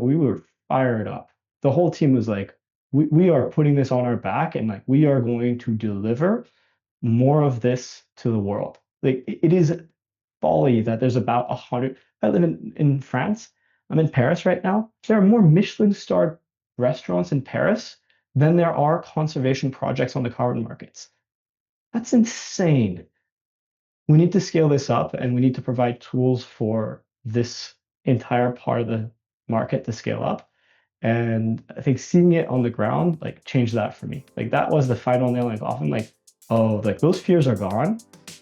we were fired up. The whole team was like, we are putting this on our back and like we are going to deliver more of this to the world. Like it is folly that there's about 100. I live in France. I'm in Paris right now. There are more Michelin starred restaurants in Paris than there are conservation projects on the carbon markets. That's insane. We need to scale this up and we need to provide tools for this entire part of the market to scale up. And I think seeing it on the ground like changed that for me. Like that was the final nail in the coffin. Like, oh, like those fears are gone.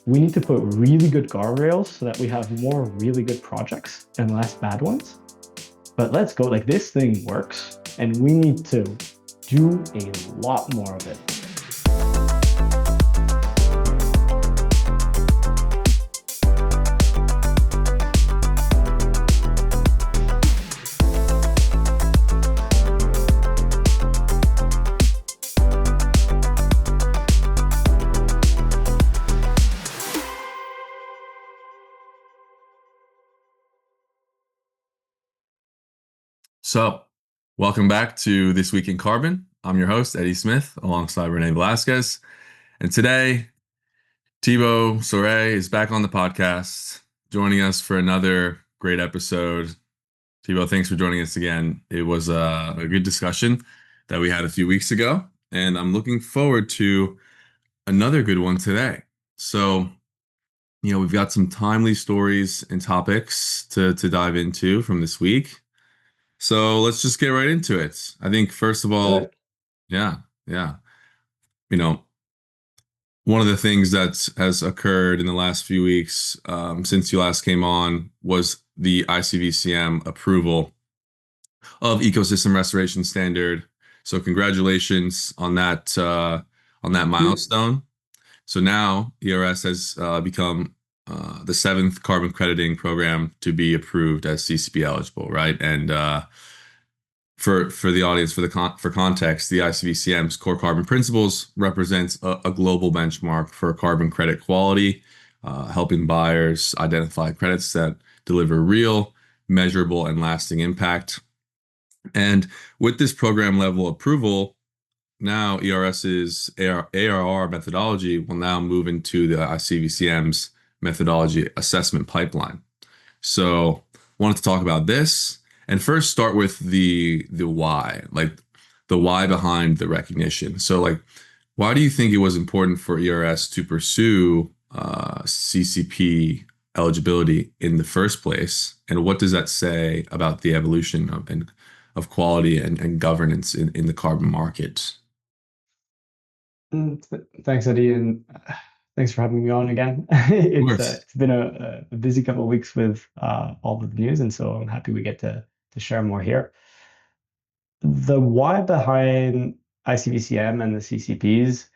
We need to put really good guardrails so that we have more really good projects and less bad ones. But let's go. Like this thing works, and we need to do a lot more of it. So, welcome back to This Week in Carbon. I'm your host, Eddie Smith, alongside Renee Velasquez. And today, Thibault Sorret is back on the podcast, joining us for another great episode. Thibault, thanks for joining us again. It was a good discussion that we had a few weeks ago, and I'm looking forward to another good one today. So, we've got some timely stories and topics to dive into from this week. So let's just get right into it. I think first of all, yeah. One of the things that has occurred in the last few weeks since you last came on was the ICVCM approval of ecosystem restoration standard. So congratulations on that milestone. So now ERS has become the 7th carbon crediting program to be approved as CCP eligible, right? And for the audience, for context, the ICVCM's core carbon principles represents a global benchmark for carbon credit quality, helping buyers identify credits that deliver real, measurable, and lasting impact. And with this program level approval, now ERS's ARR methodology will now move into the ICVCM's methodology assessment pipeline. So wanted to talk about this and first start with the why, like the why behind the recognition. So like, why do you think it was important for ERS to pursue CCP eligibility in the first place? And what does that say about the evolution of quality and governance in the carbon market? Thanks, Eddie, and thanks for having me on again. It's been a busy couple of weeks with all of the news, and so I'm happy we get to share more here. The why behind ICVCM and the CCPs,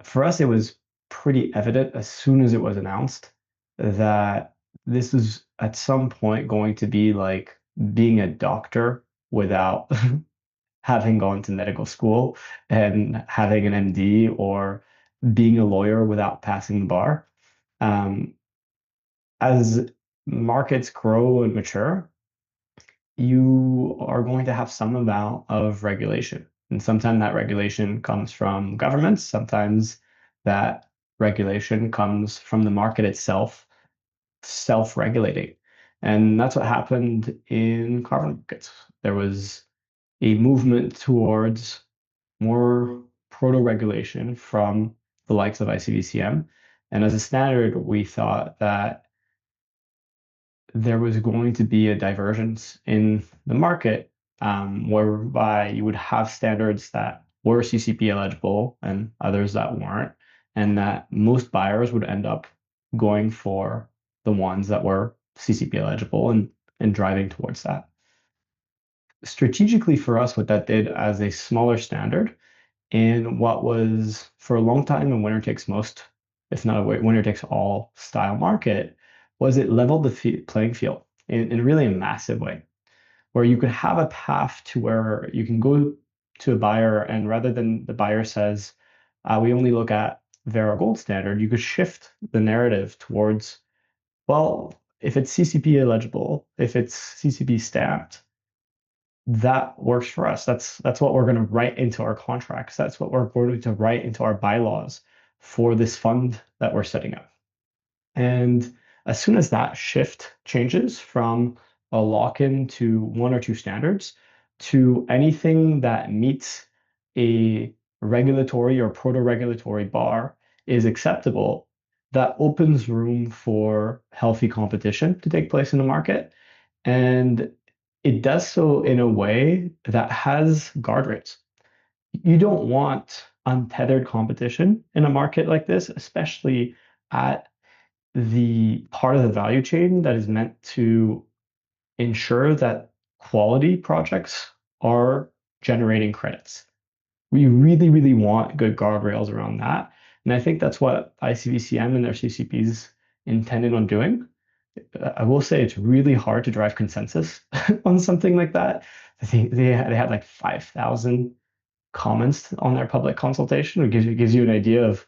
for us, it was pretty evident as soon as it was announced that this was at some point going to be like being a doctor without having gone to medical school and having an MD or being a lawyer without passing the bar. As markets grow and mature, you are going to have some amount of regulation. And sometimes that regulation comes from governments, sometimes that regulation comes from the market itself self-regulating. And that's what happened in carbon markets. There was a movement towards more proto-regulation from the likes of ICVCM. And as a standard, we thought that there was going to be a divergence in the market whereby you would have standards that were CCP eligible and others that weren't, and that most buyers would end up going for the ones that were CCP eligible and driving towards that. Strategically for us, what that did as a smaller standard in what was for a long time a winner takes most, if not a winner takes all style market, was it leveled the playing field in really a massive way, where you could have a path to where you can go to a buyer and rather than the buyer says, we only look at Verra Gold Standard, you could shift the narrative towards, well, if it's CCP eligible, if it's CCP stamped, that works for us. That's what we're going to write into our contracts. That's what we're going to write into our bylaws for this fund that we're setting up. And as soon as that shift changes from a lock-in to one or two standards to anything that meets a regulatory or proto-regulatory bar is acceptable, that opens room for healthy competition to take place in the market. And it does so in a way that has guardrails. You don't want untethered competition in a market like this, especially at the part of the value chain that is meant to ensure that quality projects are generating credits. We really, really want good guardrails around that. And I think that's what ICVCM and their CCPs intended on doing. I will say it's really hard to drive consensus on something like that. I think they had like 5,000 comments on their public consultation. It gives you an idea of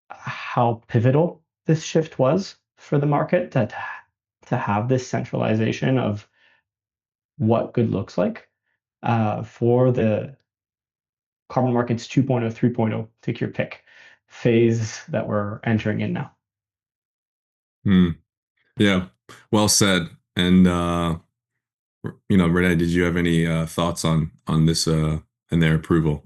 how pivotal this shift was for the market to have this centralization of what good looks like for the carbon markets 2.0, 3.0, take your pick, phase that we're entering in now. Yeah, well said. And Renee, did you have any thoughts on this and their approval?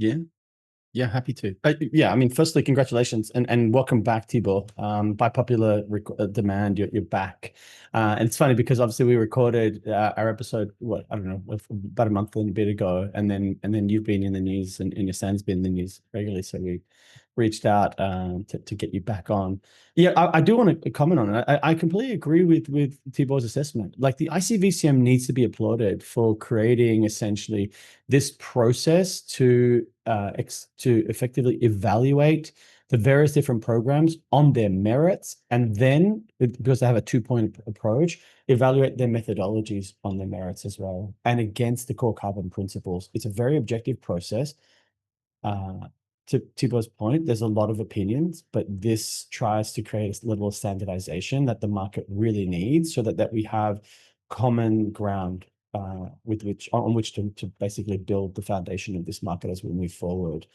Yeah, happy to. Yeah, I mean, firstly, congratulations and welcome back, Thibault. By popular demand, you're back. And it's funny because obviously we recorded our episode, I don't know, about a month and a bit ago, and then you've been in the news and your son's been in the news regularly, so we reached out to get you back on. Yeah, I do want to comment on it. I completely agree with Thibault's assessment. Like the ICVCM needs to be applauded for creating essentially this process to effectively evaluate the various different programs on their merits, and then because they have a two-point approach, evaluate their methodologies on their merits as well and against the core carbon principles. It's a very objective process. To Thibault's point, there's a lot of opinions, but this tries to create a level of standardization that the market really needs so that we have common ground with which to basically build the foundation of this market as we move forward.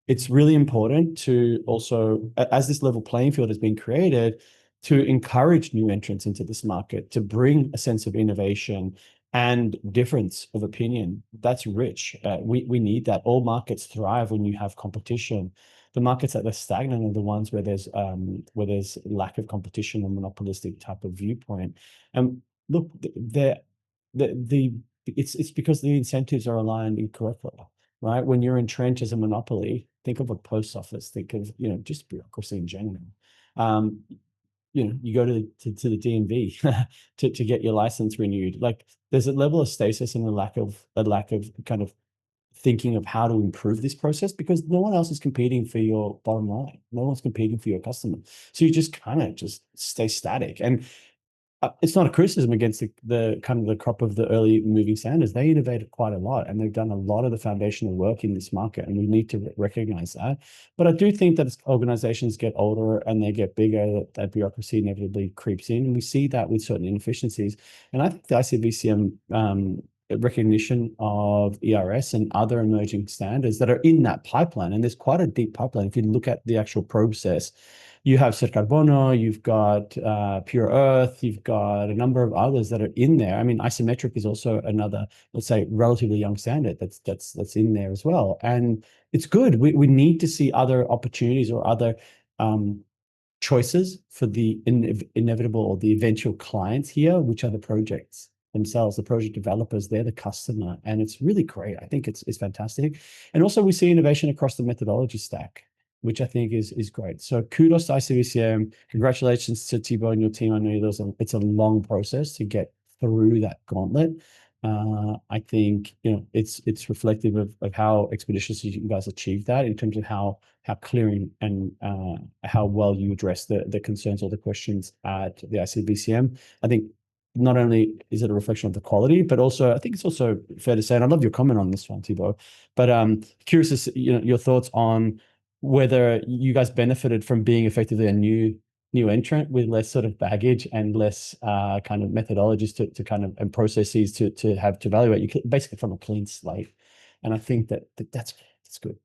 It's really important to also, as this level playing field has been created, to encourage new entrants into this market, to bring a sense of innovation and difference of opinion. That's rich. We need that. All markets thrive when you have competition. The markets that are stagnant are the ones where there's lack of competition or monopolistic type of viewpoint. And look, it's because the incentives are aligned incorrectly, right? When you're entrenched as a monopoly, think of a post office, think of just bureaucracy in general. You go to the DMV to get your license renewed. Like there's a level of stasis and a lack of kind of thinking of how to improve this process because no one else is competing for your bottom line. No one's competing for your customer. So you just kind of just stay static. And it's not a criticism against the kind of the crop of the early moving standards. They innovated quite a lot and they've done a lot of the foundational work in this market, and we need to recognize that. But I do think that as organizations get older and they get bigger, that bureaucracy inevitably creeps in, and we see that with certain inefficiencies. And I think the ICVCM recognition of ERS and other emerging standards that are in that pipeline, and there's quite a deep pipeline. If you look at the actual process, you have Ser Carbono, you've got Pure Earth, you've got a number of others that are in there. I mean, isometric is also another, let's say, relatively young standard that's in there as well. And it's good. We need to see other opportunities or other choices for the inevitable or the eventual clients here, which are the projects themselves, the project developers, they're the customer. And it's really great. I think it's fantastic. And also we see innovation across the methodology stack, which I think is great. So kudos to ICVCM. Congratulations to Thibault and your team. I know it's a long process to get through that gauntlet. I think it's reflective of how expeditiously you guys achieved that in terms of how clear and how well you address the concerns or the questions at the ICVCM. I think not only is it a reflection of the quality, but also I think it's also fair to say, and I love your comment on this one, Thibault, but curious to see, your thoughts on whether you guys benefited from being effectively a new new entrant with less sort of baggage and less kind of methodologies to kind of, and processes to have to evaluate you basically from a clean slate. And I think that's good.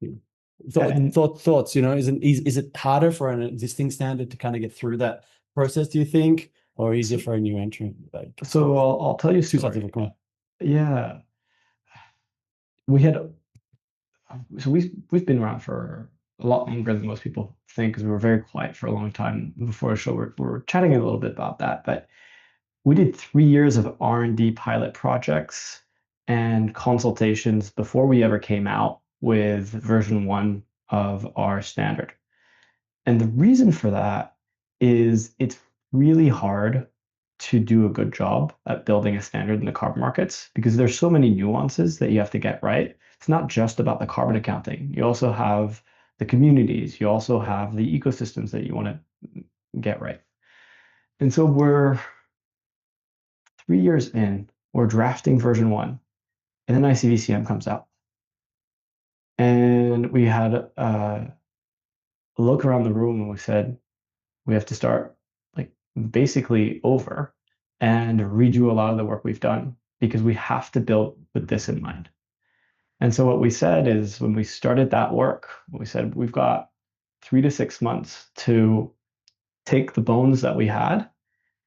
Yeah. Thoughts, is it harder for an existing standard to kind of get through that process, do you think, or easier for a new entrant? So I'll tell you a two sides of story. a coin. Yeah, we've been around for a lot longer than most people think, because we were very quiet for a long time before the show. We're chatting a little bit about that, but we did 3 years of R&D pilot projects and consultations before we ever came out with version 1 of our standard. And the reason for that is it's really hard to do a good job at building a standard in the carbon markets, because there's so many nuances that you have to get right. It's not just about the carbon accounting. You also have the communities. You also have the ecosystems that you want to get right. And so we're 3 years in, we're drafting version 1, and then ICVCM comes out. And we had a look around the room and we said, we have to start like basically over and redo a lot of the work we've done, because we have to build with this in mind. And so what we said is, when we started that work, we said we've got 3 to 6 months to take the bones that we had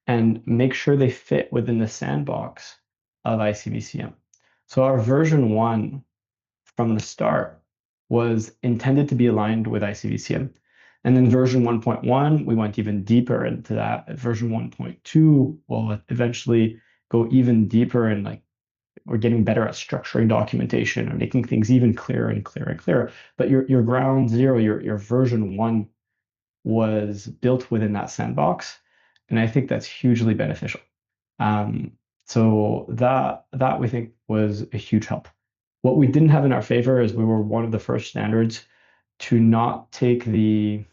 and make sure they fit within the sandbox of ICVCM. So our version 1 from the start was intended to be aligned with ICVCM. And then version 1.1, we went even deeper into that. Version 1.2 will eventually go even deeper, and like we're getting better at structuring documentation and making things even clearer and clearer and clearer. But your ground zero, your version 1 was built within that sandbox. And I think that's hugely beneficial. So that we think was a huge help. What we didn't have in our favor is we were one of the first standards to not take the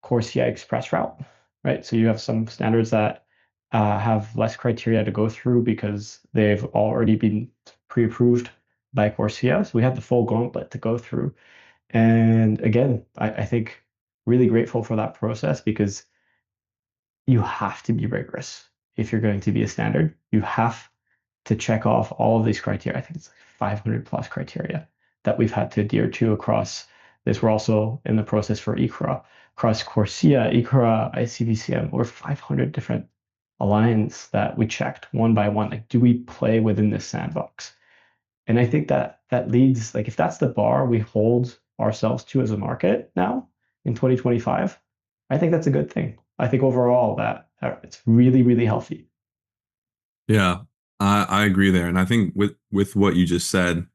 CORSIA Express route, right? So you have some standards that have less criteria to go through because they've already been pre-approved by CORSIA. So we had the full gauntlet to go through. And again, I think really grateful for that process, because you have to be rigorous if you're going to be a standard. You have to check off all of these criteria. I think it's like 500 plus criteria that we've had to adhere to across this. We're also in the process for ICRA, across CORSIA, ICRA, ICVCM, over 500 different aligns that we checked one by one. Like, do we play within this sandbox? And I think that leads, like, if that's the bar we hold ourselves to as a market now in 2025, I think that's a good thing. I think overall that it's really, really healthy. Yeah, I agree there. And I think with what you just said,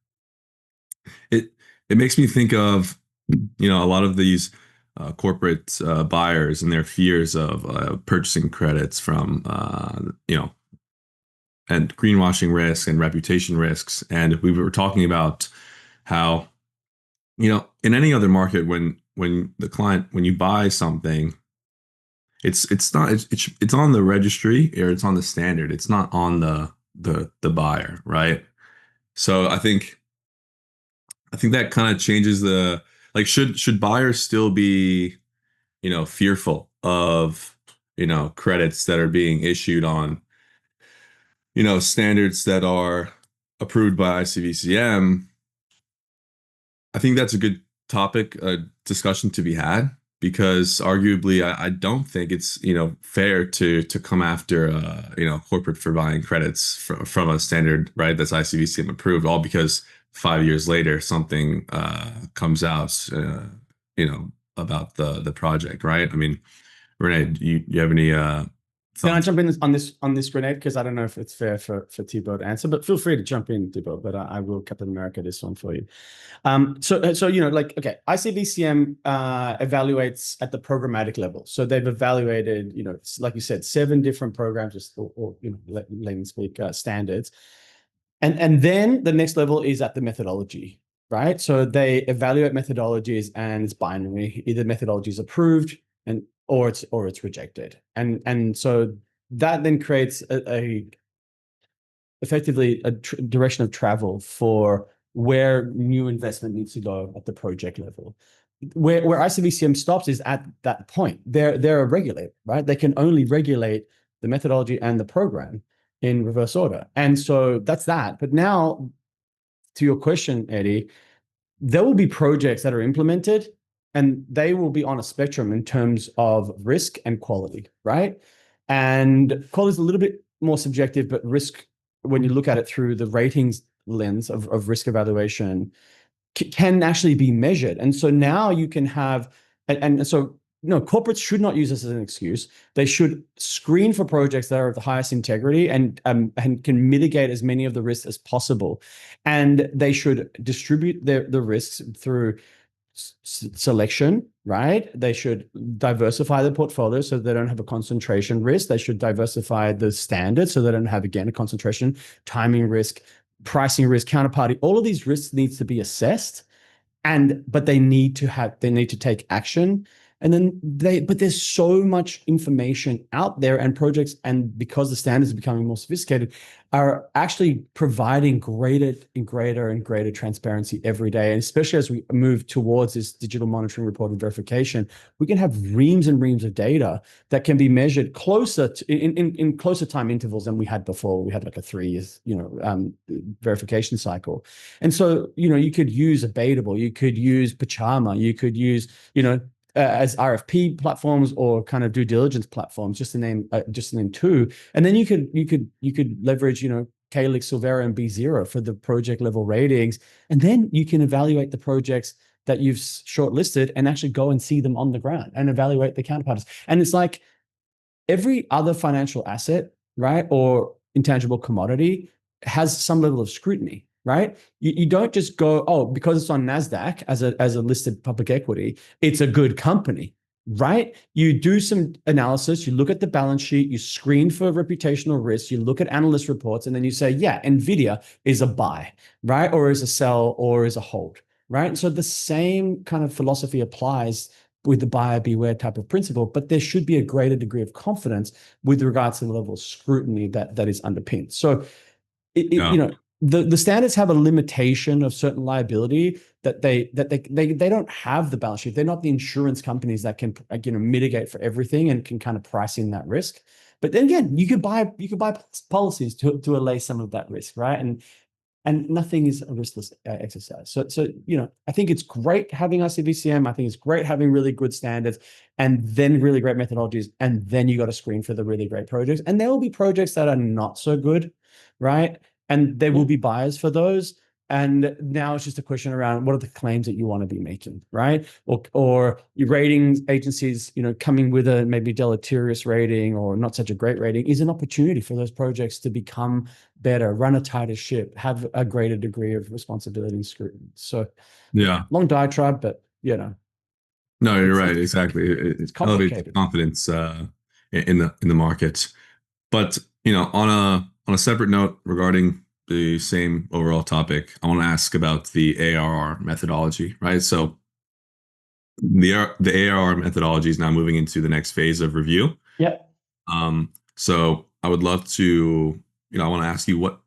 it makes me think of, a lot of these corporate buyers and their fears of purchasing credits from, and greenwashing risk and reputation risks. And we were talking about how, in any other market, when you buy something, it's on the registry, or it's on the standard. It's not on the buyer, right? So I think that kind of changes the, like, should buyers still be, fearful of, credits that are being issued on, standards that are approved by ICVCM? I think that's a good topic, discussion to be had, because arguably I don't think it's, fair to come after, corporate for buying credits from a standard, right, that's ICVCM approved, all because 5 years later something comes out, about the project, right? I mean, Renee, do you have any Can I thoughts? jump in on this grenade? Because I don't know if it's fair for Thibault to answer, but feel free to jump in, Thibault. But I will Captain America this one for you. So okay, ICVCM evaluates at the programmatic level. So they've evaluated, like you said, 7 different programs, or layman speak, standards, and then the next level is at the methodology, right? So they evaluate methodologies, and it's binary. Either methodology is approved or it's rejected, and so that then creates effectively a direction of travel for where new investment needs to go at the project level. where ICVCM stops is at that point. They're a regulator, right? They can only regulate the methodology and the program in reverse order. And so that's that. But now, to your question, Eddie, there will be projects that are implemented and they will be on a spectrum in terms of risk and quality, right? And quality is a little bit more subjective, but risk, when you look at it through the ratings lens of risk evaluation, can actually be measured. And so now you can have, and so no, corporates should not use this as an excuse. They should screen for projects that are of the highest integrity and can mitigate as many of the risks as possible. And they should distribute the risks through selection, right? They should diversify the portfolio so they don't have a concentration risk. They should diversify the standards so they don't have, again, a concentration, timing risk, pricing risk, counterparty. All of these risks needs to be assessed, but they need to take action. And then but there's so much information out there, and projects, and because the standards are becoming more sophisticated, are actually providing greater transparency every day. And especially as we move towards this digital monitoring, reporting, verification, we can have reams and reams of data that can be measured closer to, in closer time intervals than we had before. We had like a 3 years, verification cycle. And so, you could use Abatable, you could use Pachama, you could use, as RFP platforms or kind of due diligence platforms, just to name two. And then you could leverage, Calyx, Silvera, and B0 for the project level ratings. And then you can evaluate the projects that you've shortlisted and actually go and see them on the ground and evaluate the counterparties. And it's like every other financial asset, right, or intangible commodity has some level of scrutiny. Right? You don't just go, oh, because it's on NASDAQ as a listed public equity, it's a good company, right? You do some analysis, you look at the balance sheet, you screen for reputational risk, you look at analyst reports, and then you say, yeah, NVIDIA is a buy, right? Or is a sell, or is a hold, right? And so the same kind of philosophy applies with the buyer beware type of principle, but there should be a greater degree of confidence with regards to the level of scrutiny that is underpinned. So, the standards have a limitation of certain liability that they don't have the balance sheet. They're not the insurance companies that can mitigate for everything and can kind of price in that risk. But then again, you could buy policies to allay some of that risk, right? And nothing is a riskless exercise. So I think it's great having ICVCM. I think it's great having really good standards and then really great methodologies. And then you got to screen for the really great projects. And there will be projects that are not so good, right? And there will be buyers for those. And now it's just a question around what are the claims that you want to be making, right? Or your ratings agencies, coming with a maybe deleterious rating or not such a great rating is an opportunity for those projects to become better, run a tighter ship, have a greater degree of responsibility and scrutiny. So Yeah. long diatribe, but No, you're right. Exactly. It's elevates confidence in the market. But on a separate note regarding the same overall topic, I want to ask about the ARR methodology, right? So the ARR methodology is now moving into the next phase of review. Yep. So I would love to, I want to ask you, what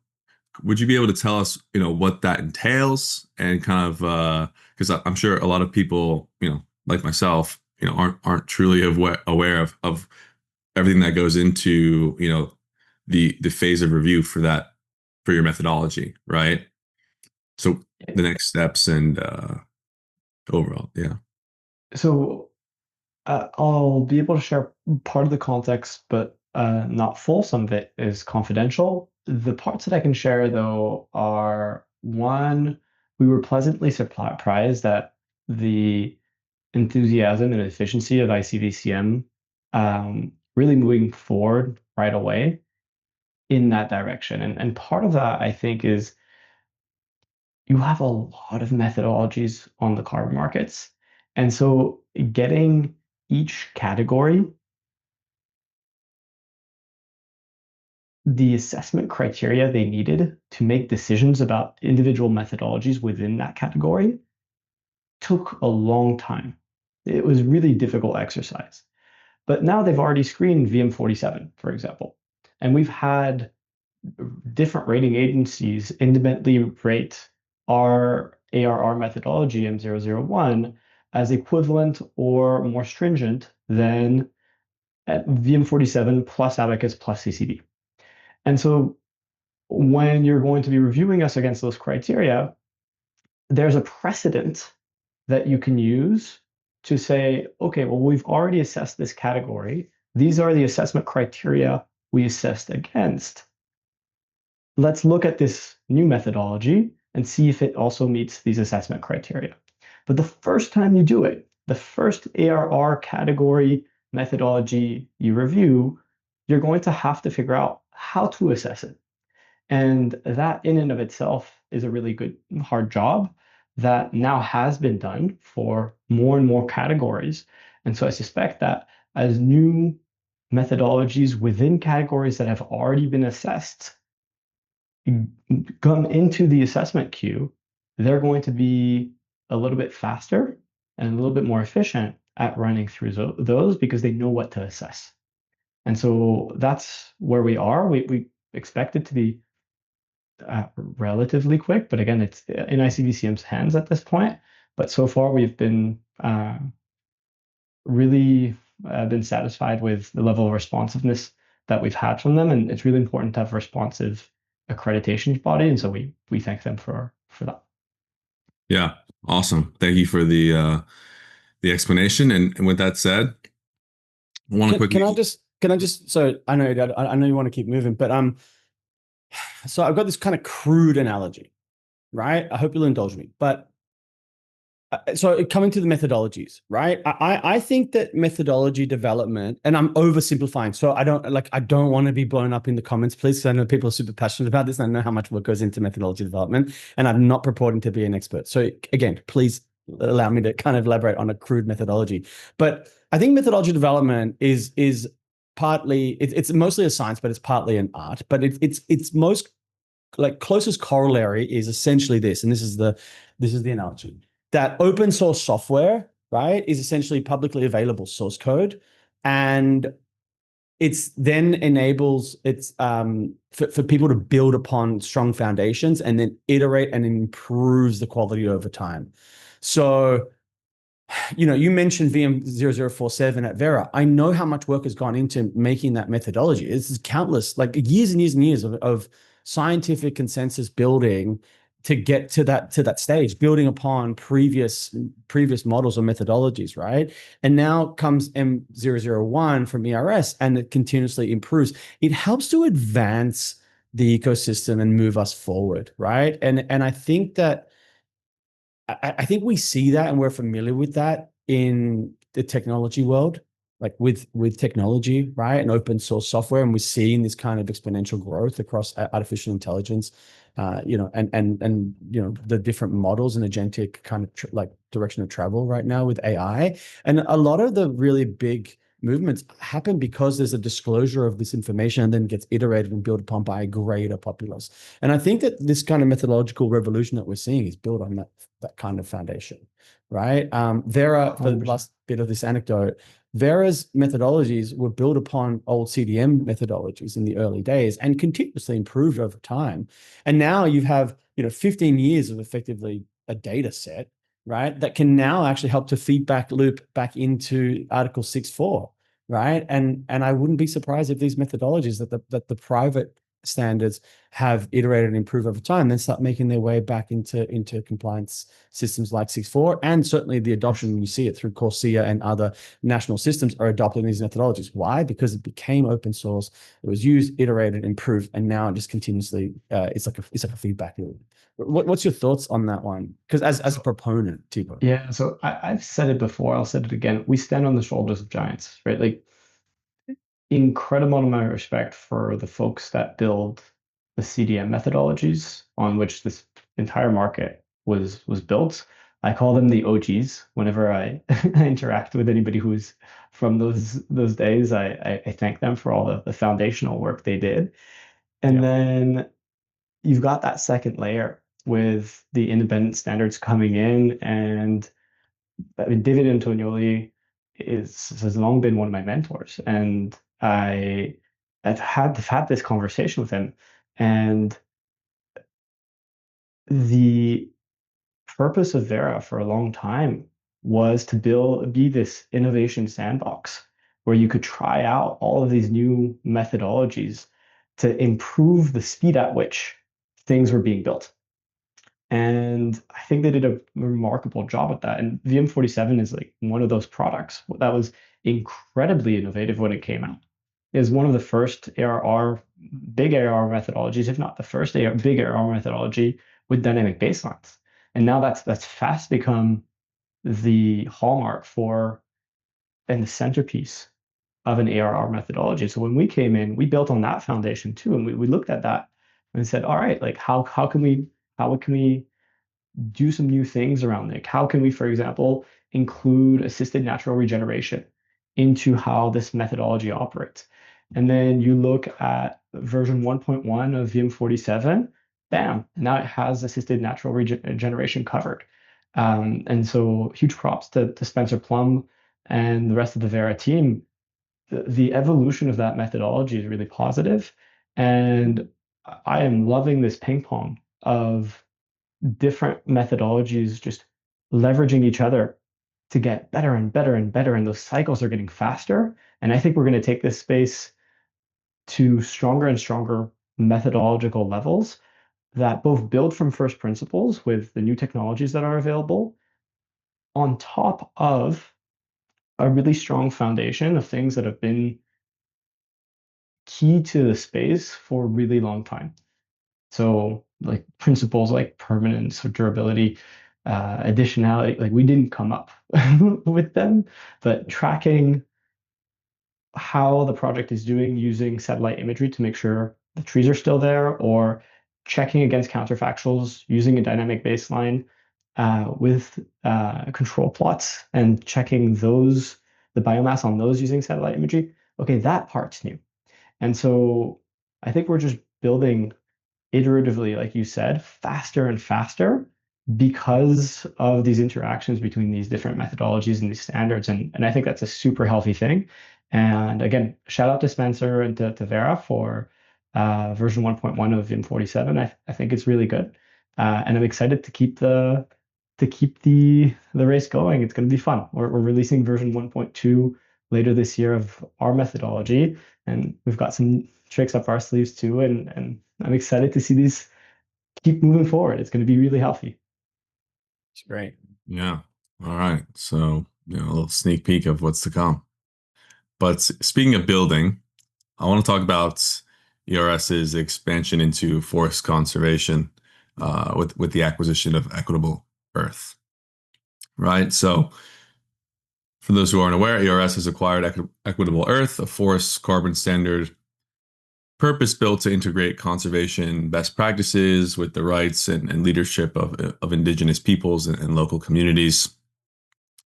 would you be able to tell us, what that entails, and kind of, because I'm sure a lot of people, like myself, aren't truly aware of everything that goes into, the phase of review for your methodology, right? So the next steps and overall, yeah. So I'll be able to share part of the context, but not full. Some of it is confidential. The parts that I can share, though, are one, we were pleasantly surprised that the enthusiasm and efficiency of ICVCM really moving forward right away in that direction. And part of that, I think, is you have a lot of methodologies on the carbon markets. And so getting each category the assessment criteria they needed to make decisions about individual methodologies within that category took a long time. It was really difficult exercise. But now they've already screened VM47, for example. And we've had different rating agencies independently rate our ARR methodology M001 as equivalent or more stringent than VM47 plus Abacus plus CCD. And so when you're going to be reviewing us against those criteria, there's a precedent that you can use to say, okay, well, we've already assessed this category. These are the assessment criteria we assessed against. Let's look at this new methodology and see if it also meets these assessment criteria. But the first time you do it, the first ARR category methodology you review, you're going to have to figure out how to assess it. And that in and of itself is a really good, hard job that now has been done for more and more categories. And so I suspect that as new methodologies within categories that have already been assessed come into the assessment queue, they're going to be a little bit faster and a little bit more efficient at running through those because they know what to assess. And so that's where we are. We expect it to be relatively quick, but again, it's in ICVCM's hands at this point. But so far, we've been really been satisfied with the level of responsiveness that we've had from them, and it's really important to have a responsive accreditation body, and so we thank them for that. Yeah, awesome. Thank you for the explanation. And with that said, I want to quickly. Can I just? So I know you want to keep moving, but so I've got this kind of crude analogy, right? I hope you'll indulge me, but. So coming to the methodologies, right? I think that methodology development, and I'm oversimplifying, so I don't want to be blown up in the comments, please, because I know people are super passionate about this, and I know how much work goes into methodology development, and I'm not purporting to be an expert. So again, please allow me to kind of elaborate on a crude methodology. But I think methodology development is partly, it's mostly a science, but it's partly an art. But it's most closest corollary is essentially this, and this is the analogy. That open source software, right, is essentially publicly available source code, and it's then enables for people to build upon strong foundations and then iterate and improves the quality over time. So, you mentioned VM0047 at Vera. I know how much work has gone into making that methodology. This is countless, years and years and years of scientific consensus building to get to that stage, building upon previous models or methodologies, right? And now comes M001 from ERS, and it continuously improves. It helps to advance the ecosystem and move us forward, right? And I think that I think we see that, and we're familiar with that in the technology world, with technology, right, and open source software, and we're seeing this kind of exponential growth across artificial intelligence, and the different models and agentic kind of direction of travel right now with AI, and a lot of the really big movements happen because there's a disclosure of this information and then gets iterated and built upon by a greater populace. And I think that this kind of methodological revolution that we're seeing is built on that kind of foundation, right? Vera, for the last bit of this anecdote, Vera's methodologies were built upon old CDM methodologies in the early days and continuously improved over time. And now you have 15 years of effectively a data set, right, that can now actually help to feedback loop back into Article 6.4, right? And I wouldn't be surprised if these methodologies that the private standards have iterated and improved over time, then start making their way back into compliance systems like 6.4, and certainly the adoption, you see it through Corsia and other national systems are adopting these methodologies. Why? Because it became open source, it was used, iterated, improved, and now it just continuously it's like a feedback loop. What's your thoughts on that one? Because as a proponent, Thibault. Yeah, so I've said it before, I'll say it again. We stand on the shoulders of giants, right? Incredible amount of respect for the folks that build the CDM methodologies on which this entire market was built. I call them the OGs. Whenever I interact with anybody who's from those days, I thank them for all the foundational work they did. And then you've got that second layer with the independent standards coming in, and David Antonioli has long been one of my mentors, and I've had this conversation with him, and the purpose of Vera for a long time was to be this innovation sandbox where you could try out all of these new methodologies to improve the speed at which things were being built. And I think they did a remarkable job at that. And VM47 is like one of those products that was incredibly innovative when it came out. It was one of the first big ARR methodologies, if not the first big ARR methodology with dynamic baselines. And now that's fast become the hallmark for and the centerpiece of an ARR methodology. So when we came in, we built on that foundation too, and we looked at that and said, all right, like how can we do some new things around it? How can we, for example, include assisted natural regeneration into how this methodology operates? And then you look at version 1.1 of VM47, bam, now it has assisted natural regeneration covered. And so huge props to Spencer Plum and the rest of the Vera team. The evolution of that methodology is really positive, and I am loving this ping pong of different methodologies just leveraging each other to get better and better and better, and those cycles are getting faster. And I think we're going to take this space to stronger and stronger methodological levels that both build from first principles with the new technologies that are available on top of a really strong foundation of things that have been key to the space for a really long time. So like principles like permanence or durability, additionality, like we didn't come up with them, but tracking how the project is doing using satellite imagery to make sure the trees are still there, or checking against counterfactuals using a dynamic baseline with control plots and checking the biomass on those using satellite imagery. Okay, that part's new. And so I think we're just building iteratively, like you said, faster and faster because of these interactions between these different methodologies and these standards. And I think that's a super healthy thing. And again, shout out to Spencer and to Vera for version 1.1 of VM47. I think it's really good. And I'm excited to keep the race going. It's going to be fun. We're releasing version 1.2 later this year of our methodology, and we've got some tricks up our sleeves too. And I'm excited to see these keep moving forward. It's going to be really healthy. It's great. Yeah. All right. So, a little sneak peek of what's to come. But speaking of building, I want to talk about ERS's expansion into forest conservation with the acquisition of Equitable Earth. Right. So, for those who aren't aware, ERS has acquired Equitable Earth, a forest carbon standard purpose-built to integrate conservation best practices with the rights and leadership of indigenous peoples and local communities.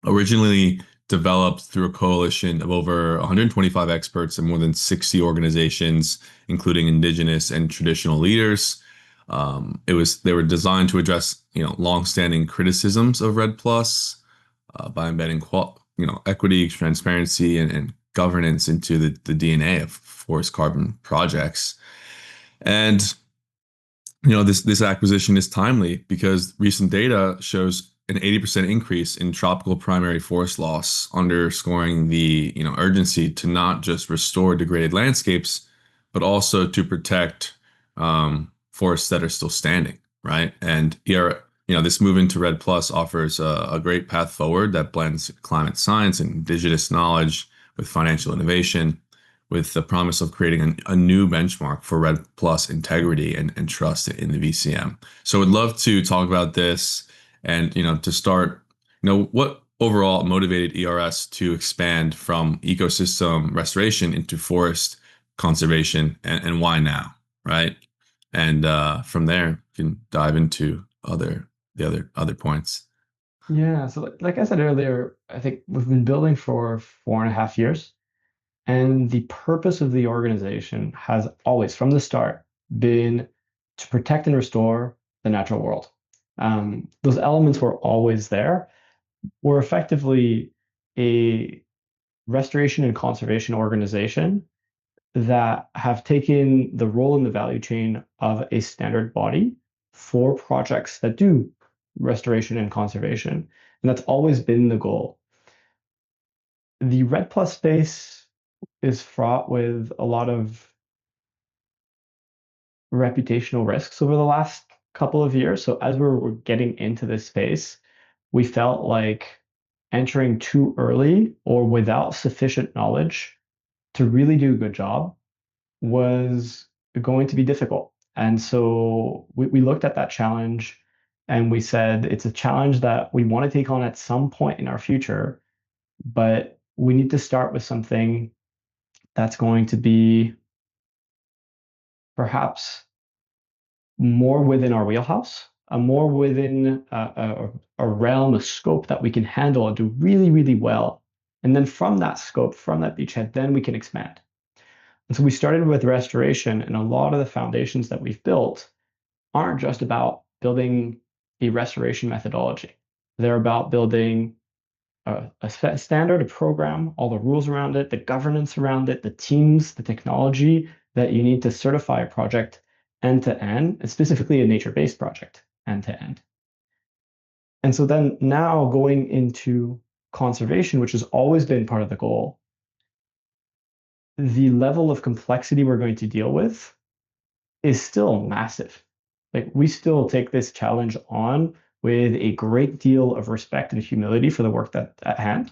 Originally developed through a coalition of over 125 experts and more than 60 organizations, including indigenous and traditional leaders. They were designed to address longstanding criticisms of REDD+ by embedding equity, transparency, and governance into the DNA of forest carbon projects. And this acquisition is timely because recent data shows an 80% increase in tropical primary forest loss, underscoring the urgency to not just restore degraded landscapes, but also to protect forests that are still standing, right? And this move into REDD+ offers a great path forward that blends climate science and indigenous knowledge with financial innovation, with the promise of creating a new benchmark for REDD+ integrity and trust in the VCM. So I'd love to talk about this and, to start, what overall motivated ERS to expand from ecosystem restoration into forest conservation, and why now, right? And from there, you can dive into the other points. Yeah, so like I said earlier, I think we've been building for 4.5 years. And the purpose of the organization has always, from the start, been to protect and restore the natural world. Those elements were always there. We're effectively a restoration and conservation organization that have taken the role in the value chain of a standard body for projects that do restoration and conservation. And that's always been the goal. The REDD Plus space is fraught with a lot of reputational risks over the last couple of years. So as we're getting into this space, we felt like entering too early or without sufficient knowledge to really do a good job was going to be difficult. And so we looked at that challenge and we said it's a challenge that we want to take on at some point in our future, but we need to start with something that's going to be perhaps more within our wheelhouse, more within a realm, a scope that we can handle and do really, really well. And then from that scope, from that beachhead, then we can expand. And so we started with restoration, and a lot of the foundations that we've built aren't just about building a restoration methodology. They're about building a standard, a program, all the rules around it, the governance around it, the teams, the technology that you need to certify a project end to end, and specifically a nature-based project end to end. And so then now going into conservation, which has always been part of the goal, the level of complexity we're going to deal with is still massive. Like we still take this challenge on with a great deal of respect and humility for the work that's at hand.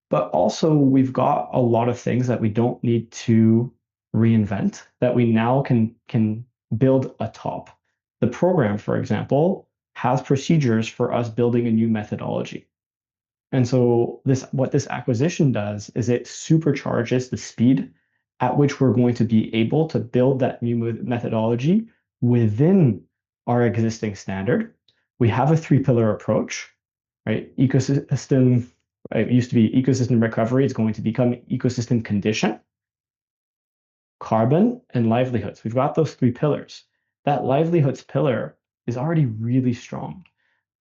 But also we've got a lot of things that we don't need to reinvent that we now can build atop. The program, for example, has procedures for us building a new methodology. And so what this acquisition does is it supercharges the speed at which we're going to be able to build that new methodology within our existing standard. We have a 3-pillar approach, right? Ecosystem, it used to be ecosystem recovery, it's going to become ecosystem condition, carbon, and livelihoods. We've got those 3 pillars. That livelihoods pillar is already really strong.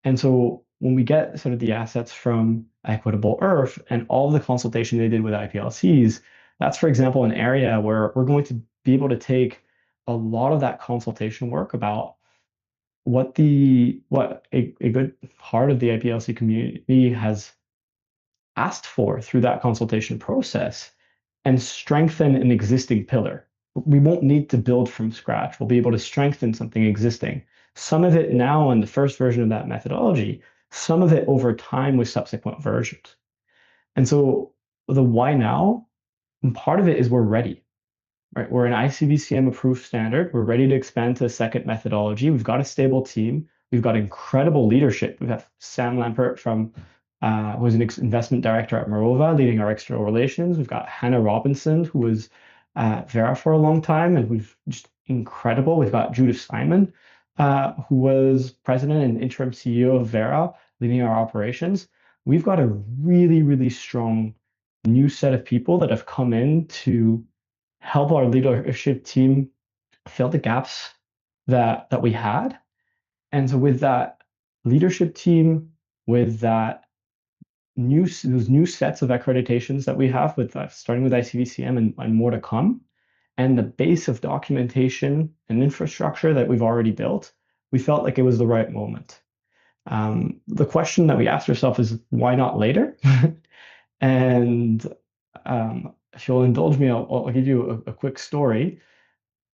And so when we get sort of the assets from Equitable Earth and all the consultation they did with IPLCs, that's, for example, an area where we're going to be able to take a lot of that consultation work about what a good part of the IPLC community has asked for through that consultation process and strengthen an existing pillar. We won't need to build from scratch. We'll be able to strengthen something existing. Some of it now in the first version of that methodology, some of it over time with subsequent versions. And so the why now, and part of it is we're ready, right? We're an ICVCM approved standard. We're ready to expand to a second methodology. We've got a stable team. We've got incredible leadership. We've got Sam Lampert from who's an investment director at Morova, leading our external relations. We've got Hannah Robinson, who was at Vera for a long time, and who's just incredible. We've got Judith Simon, who was president and interim CEO of Vera, leading our operations. We've got a really, really strong new set of people that have come in to help our leadership team fill the gaps that we had. And so with that leadership team, with that those new sets of accreditations that we have with starting with ICVCM and more to come, and the base of documentation and infrastructure that we've already built, we felt like it was the right moment. The question that we asked ourselves is, why not later? And if you'll indulge me, I'll give you a quick story.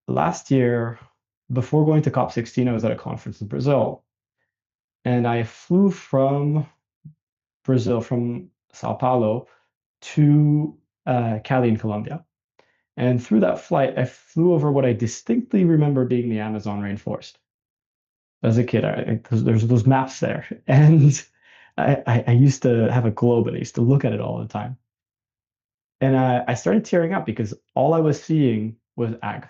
Last year, before going to COP16, I was at a conference in Brazil, and I flew from Brazil, from Sao Paulo to Cali in Colombia. And through that flight, I flew over what I distinctly remember being the Amazon rainforest. As a kid, there's those maps there. And I used to have a globe and I used to look at it all the time. And I started tearing up because all I was seeing was ag.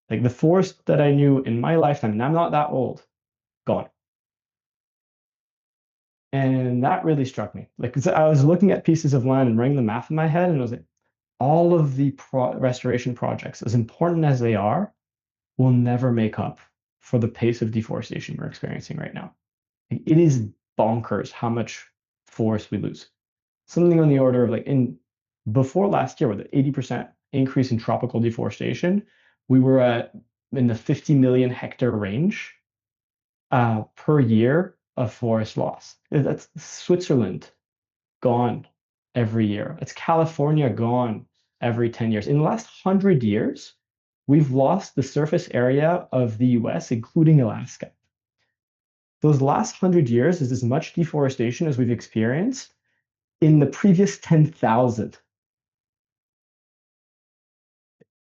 Like the forest that I knew in my lifetime, and I'm not that old, gone. And that really struck me. Like I was looking at pieces of land and running the math in my head, and I was like, all of the restoration projects, as important as they are, will never make up for the pace of deforestation we're experiencing right now. It is bonkers how much forest we lose. Something on the order of before last year, with an 80% increase in tropical deforestation, we were in the 50 million hectare range per year of forest loss. That's Switzerland gone every year. It's California gone every 10 years. In the last 100 years, we've lost the surface area of the US, including Alaska. Those last 100 years is as much deforestation as we've experienced in the previous 10,000.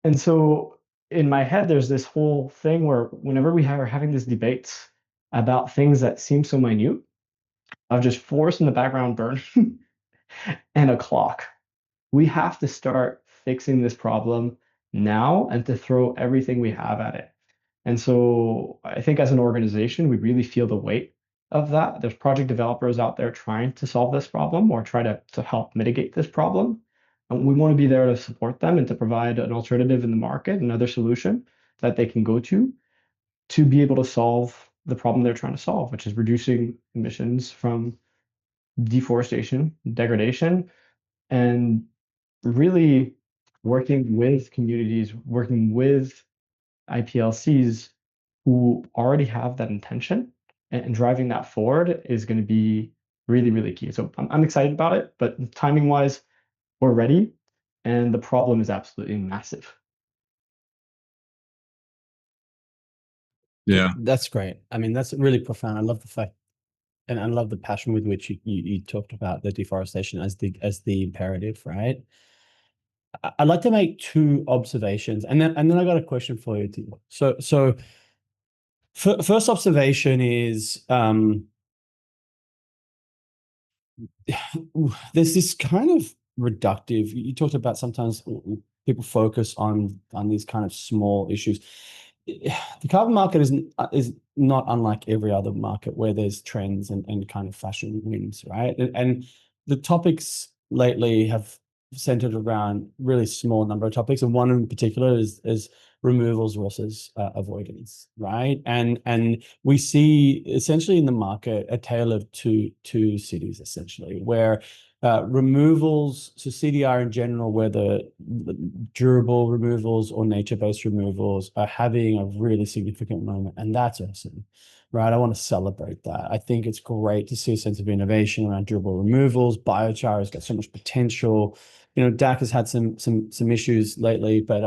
And so in my head, there's this whole thing where whenever we are having these debates about things that seem so minute, of just forest in the background burning and a clock, we have to start fixing this problem now and to throw everything we have at it. And so I think as an organization, we really feel the weight of that. There's project developers out there trying to solve this problem or try to help mitigate this problem. And we want to be there to support them and to provide an alternative in the market, another solution that they can go to be able to solve the problem they're trying to solve, which is reducing emissions from deforestation, degradation, and really working with communities, working with IPLCs who already have that intention, and driving that forward is going to be really, really key. So I'm excited about it, but timing wise, we're ready, and the problem is absolutely massive. Yeah. That's great. I mean, that's really profound. I love the fact, and I love the passion with which you talked about the deforestation as the imperative, right? I'd like to make two observations, and then I got a question for you, Thibault. So first observation is there's this kind of reductive. You talked about sometimes people focus on these kind of small issues. The carbon market is not unlike every other market where there's trends and kind of fashion wins, right? And the topics lately have centered around really small number of topics, and one in particular is removals versus avoidance, right? And we see essentially in the market a tale of two cities, essentially, where removals, so CDR in general, whether durable removals or nature-based removals, are having a really significant moment, and that's awesome, right? I want to celebrate that. I think it's great to see a sense of innovation around durable removals. Biochar has got so much potential. DAC has had some issues lately, but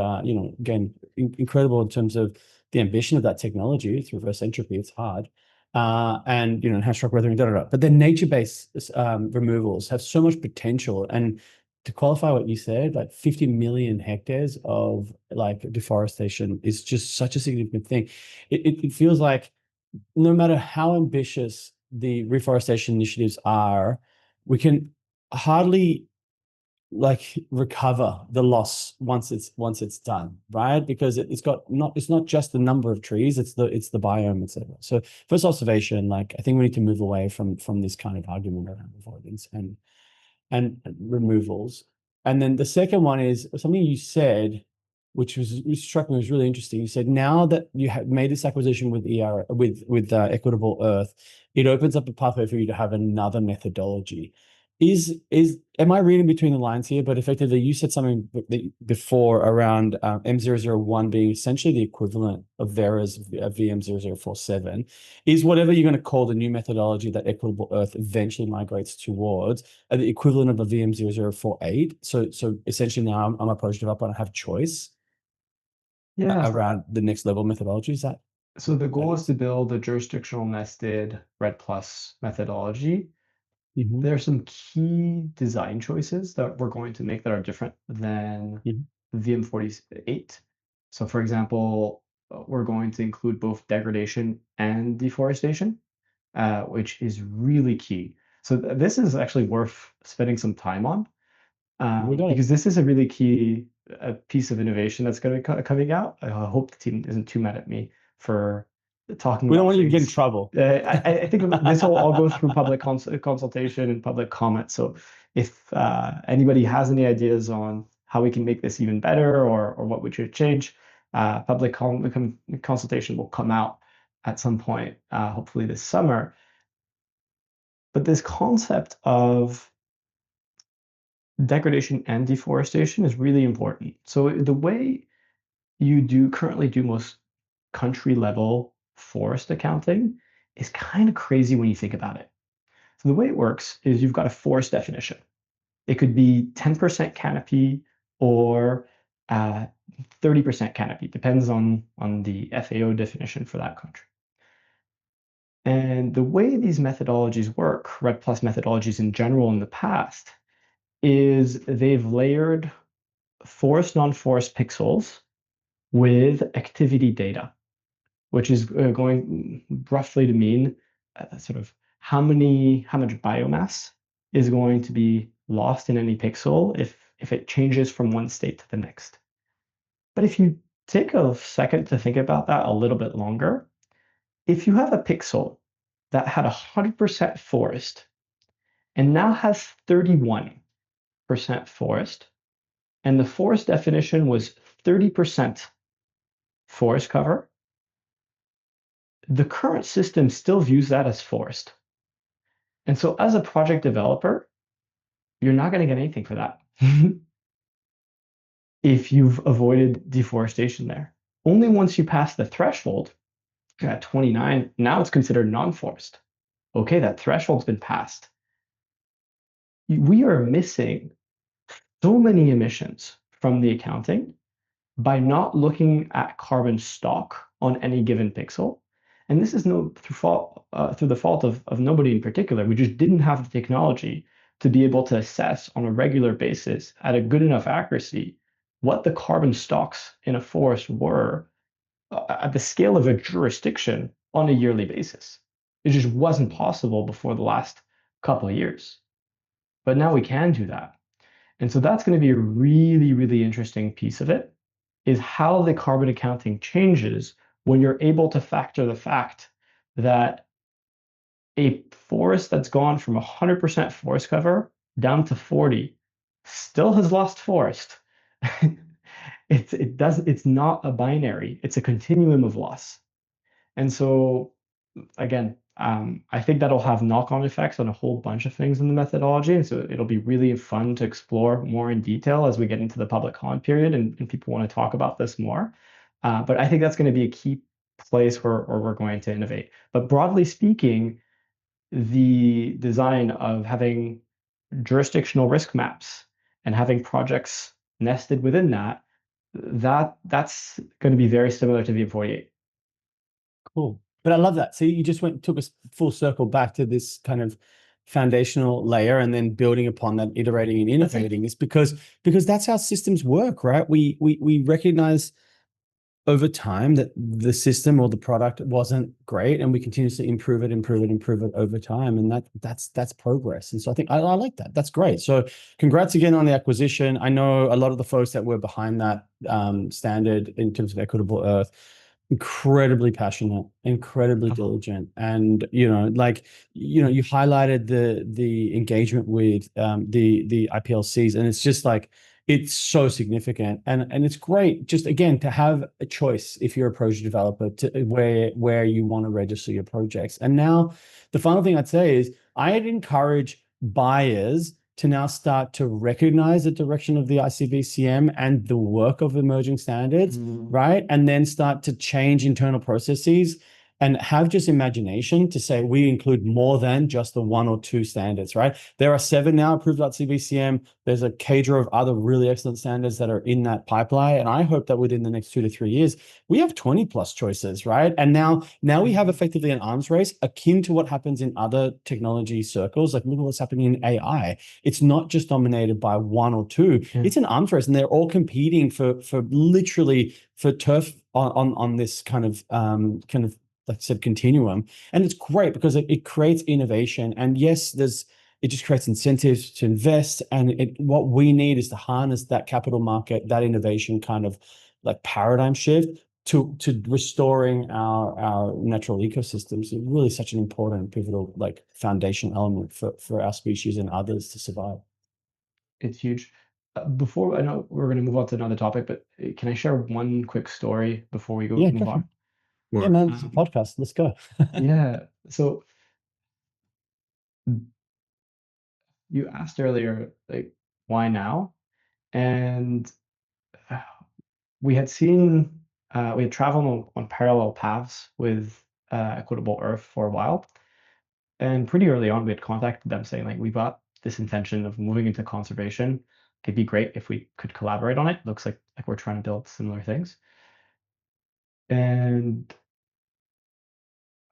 again, incredible in terms of the ambition of that technology. It's reverse entropy. It's hard. And hash rock weathering, But then nature-based removals have so much potential. And to qualify what you said, like 50 million hectares of like deforestation is just such a significant thing. It feels like no matter how ambitious the reforestation initiatives are, we can hardly like recover the loss once it's done, right? Because it's not just the number of trees, it's the biome, etc. So first observation, like I think we need to move away from this kind of argument around avoidance and removals. And then the second one is something you said, which struck me was really interesting. You said now that you have made this acquisition with Equitable Earth, it opens up a pathway for you to have another methodology. Am I reading between the lines here? But effectively, you said something before around M001 being essentially the equivalent of Vera's VM0047. Is whatever you're going to call the new methodology that Equitable Earth eventually migrates towards the equivalent of a VM0048? So essentially now I'm a project developer and I have choice around the next level methodology. Is that? So the goal is to build a jurisdictional nested REDD+ methodology. There are some key design choices that we're going to make that are different than VM48. So for example, we're going to include both degradation and deforestation, which is really key. So this is actually worth spending some time on, because this is a really key piece of innovation that's going to be coming out. I hope the team isn't too mad at me for talking. We don't about want you to get in things. trouble. I think this will all go through public consultation and public comment. So if anybody has any ideas on how we can make this even better or what we should change, public consultation will come out at some point, hopefully this summer. But this concept of degradation and deforestation is really important. So the way you currently do most country level forest accounting is kind of crazy when you think about it. So the way it works is you've got a forest definition. It could be 10% canopy or 30% canopy, depends on the FAO definition for that country. And the way these methodologies work, REDD+ methodologies in general in the past, is they've layered forest, non-forest pixels with activity data, which is going roughly to mean sort of how much biomass is going to be lost in any pixel if it changes from one state to the next. But if you take a second to think about that a little bit longer, if you have a pixel that had 100% forest and now has 31% forest, and the forest definition was 30% forest cover, the current system still views that as forest. And so as a project developer, you're not going to get anything for that if you've avoided deforestation there. Only once you pass the threshold at 29, now it's considered non-forest. Okay, that threshold's been passed. We are missing so many emissions from the accounting by not looking at carbon stock on any given pixel. And this is through the fault of nobody in particular. We just didn't have the technology to be able to assess on a regular basis at a good enough accuracy what the carbon stocks in a forest were at the scale of a jurisdiction on a yearly basis. It just wasn't possible before the last couple of years. But now we can do that. And so that's going to be a really, really interesting piece of it, is how the carbon accounting changes when you're able to factor the fact that a forest that's gone from 100% forest cover down to 40 still has lost forest. It's not a binary, it's a continuum of loss. And so again, I think that'll have knock-on effects on a whole bunch of things in the methodology. And so it'll be really fun to explore more in detail as we get into the public comment period and people want to talk about this more. But I think that's going to be a key place where we're going to innovate. But broadly speaking, the design of having jurisdictional risk maps and having projects nested within that's going to be very similar to V48. Cool. But I love that. So you just took us full circle back to this kind of foundational layer and then building upon that, iterating and innovating is because that's how systems work, right? We recognize over time that the system or the product wasn't great, and we continuously improve it over time, and that's progress. And so I think I like that. That's great. So congrats again on the acquisition. I know a lot of the folks that were behind that standard in terms of Equitable Earth, incredibly passionate, incredibly diligent, and you highlighted the engagement with the IPLCs, and it's just like, it's so significant, and it's great just again to have a choice if you're a project developer to where you want to register your projects. And now the final thing I'd say is I'd encourage buyers to now start to recognize the direction of the ICVCM and the work of emerging standards, right? And then start to change internal processes and have just imagination to say we include more than just the 1 or 2 standards, right? There are 7 now approved at CVCM. There's a cadre of other really excellent standards that are in that pipeline. And I hope that within the next 2 to 3 years, we have 20 plus choices, right? And now we have effectively an arms race akin to what happens in other technology circles. Like look at what's happening in AI. It's not just dominated by 1 or 2. Yeah. It's an arms race, and they're all competing for literally for turf on this kind of like I said, continuum. And it's great because it creates innovation. And yes, it just creates incentives to invest. And what we need is to harness that capital market, that innovation kind of like paradigm shift to restoring our natural ecosystems. It's really such an important, pivotal, like foundational element for our species and others to survive. It's huge. Before, I know we're going to move on to another topic, but can I share one quick story before we move on? Yeah, man, it's a podcast. Let's go. Yeah. So you asked earlier, like, why now? And we had traveled on parallel paths with Equitable Earth for a while. And pretty early on, we had contacted them saying, like, we've got this intention of moving into conservation. It'd be great if we could collaborate on it. Looks like we're trying to build similar things. And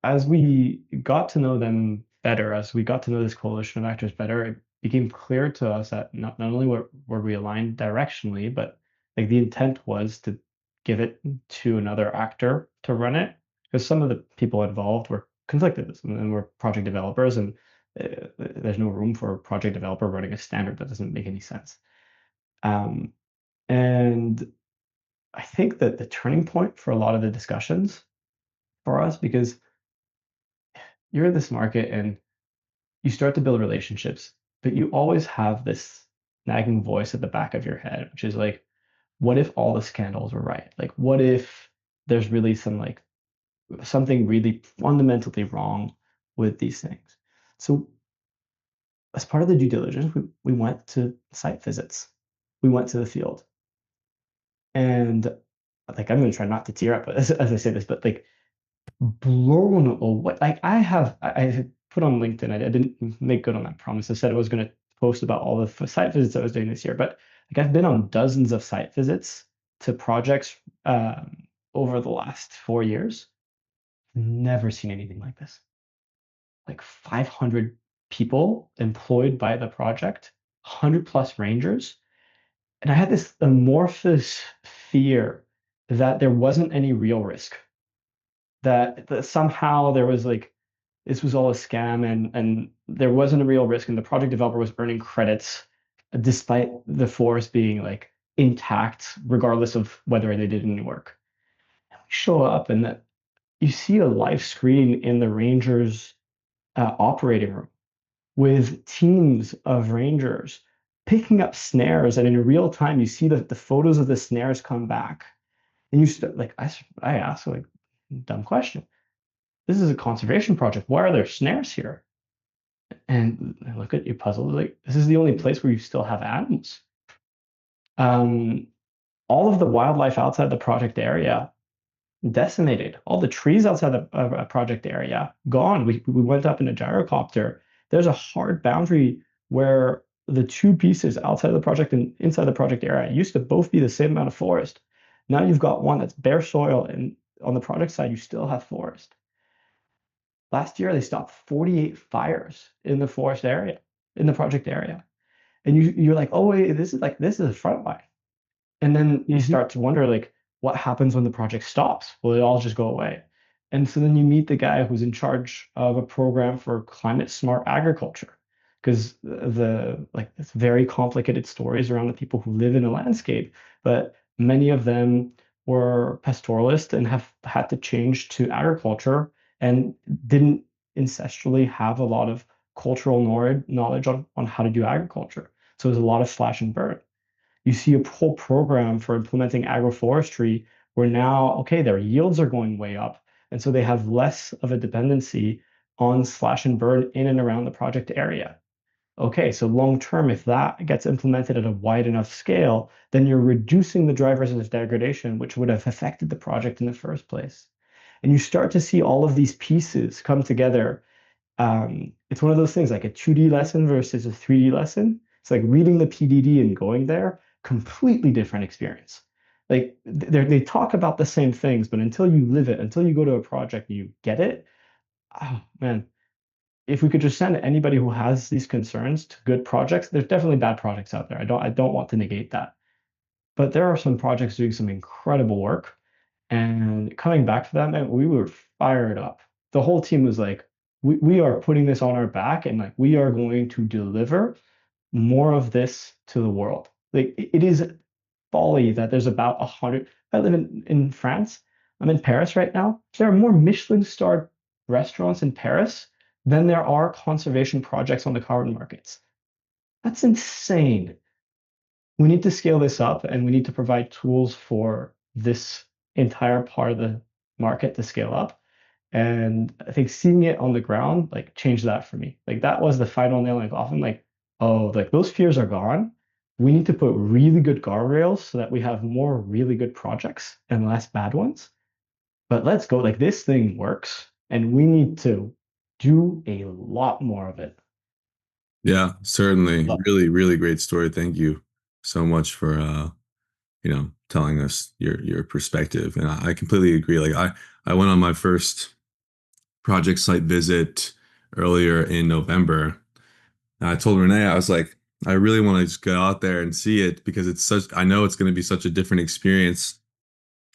as we got to know them better, as we got to know this coalition of actors better, it became clear to us that not only were we aligned directionally, but like the intent was to give it to another actor to run it, because some of the people involved were conflicted and were project developers, and there's no room for a project developer running a standard that doesn't make any sense. And I think that the turning point for a lot of the discussions for us, because you're in this market and you start to build relationships, but you always have this nagging voice at the back of your head, which is like, what if all the scandals were right? Like, what if there's really something really fundamentally wrong with these things? So as part of the due diligence, we went to site visits. We went to the field. And like, I'm going to try not to tear up as I say this, but like, blown away. Like, I put on LinkedIn, I didn't make good on that promise. I said I was going to post about all the site visits I was doing this year, but like, I've been on dozens of site visits to projects over the last 4 years. Never seen anything like this. Like 500 people employed by the project, 100 plus rangers. And I had this amorphous fear that there wasn't any real risk, that somehow there was like, this was all a scam, and there wasn't a real risk, and the project developer was earning credits despite the forest being like intact, regardless of whether they did any work. And we show up, and that you see a live screen in the rangers operating room with teams of rangers picking up snares, and in real time you see the photos of the snares come back, and you like, I asked, like, dumb question, this is a conservation project, why are there snares here? And I look at you puzzled, like, this is the only place where you still have animals. All of the wildlife outside the project area decimated. All the trees outside the project area gone. We went up in a gyrocopter. There's a hard boundary where the two pieces outside the project and inside the project area used to both be the same amount of forest. Now you've got one that's bare soil, and on the project side you still have forest. Last year they stopped 48 fires in the forest area, in the project area. And you're like, oh wait, this is a frontline. And then you start to wonder, like, what happens when the project stops? Will it all just go away? And so then you meet the guy who's in charge of a program for climate smart agriculture, because it's very complicated stories around the people who live in a landscape, but many of them were pastoralists and have had to change to agriculture and didn't ancestrally have a lot of cultural knowledge on how to do agriculture. So there's a lot of slash and burn. You see a whole program for implementing agroforestry where now, okay, their yields are going way up, and so they have less of a dependency on slash and burn in and around the project area. Okay, so long term, if that gets implemented at a wide enough scale, then you're reducing the drivers of degradation, which would have affected the project in the first place. And you start to see all of these pieces come together. It's one of those things, like a 2D lesson versus a 3D lesson. It's like reading the PDD and going there, completely different experience. Like, they talk about the same things, but until you live it, until you go to a project and you get it, oh man, if we could just send anybody who has these concerns to good projects. There's definitely bad projects out there. I don't want to negate that, but there are some projects doing some incredible work. And coming back to that, man, we were fired up. The whole team was like, we are putting this on our back, and like, we are going to deliver more of this to the world. Like, it is folly that there's about 100. I live in France. I'm in Paris right now. There are more Michelin-starred restaurants in Paris than there are conservation projects on the carbon markets. That's insane. We need to scale this up, and we need to provide tools for this entire part of the market to scale up. And I think seeing it on the ground, like, changed that for me. Like, that was the final nail in the coffin. Like, oh, like, those fears are gone. We need to put really good guardrails so that we have more really good projects and less bad ones. But let's go. Like, this thing works. and we need to do a lot more of it. Yeah, certainly. Lo- Really, really great story. Thank you so much for telling us your perspective. And I completely agree. Like I went on my first project site visit earlier in November. And I told Renee, I was like, I really want to just go out there and see it because I know it's going to be such a different experience,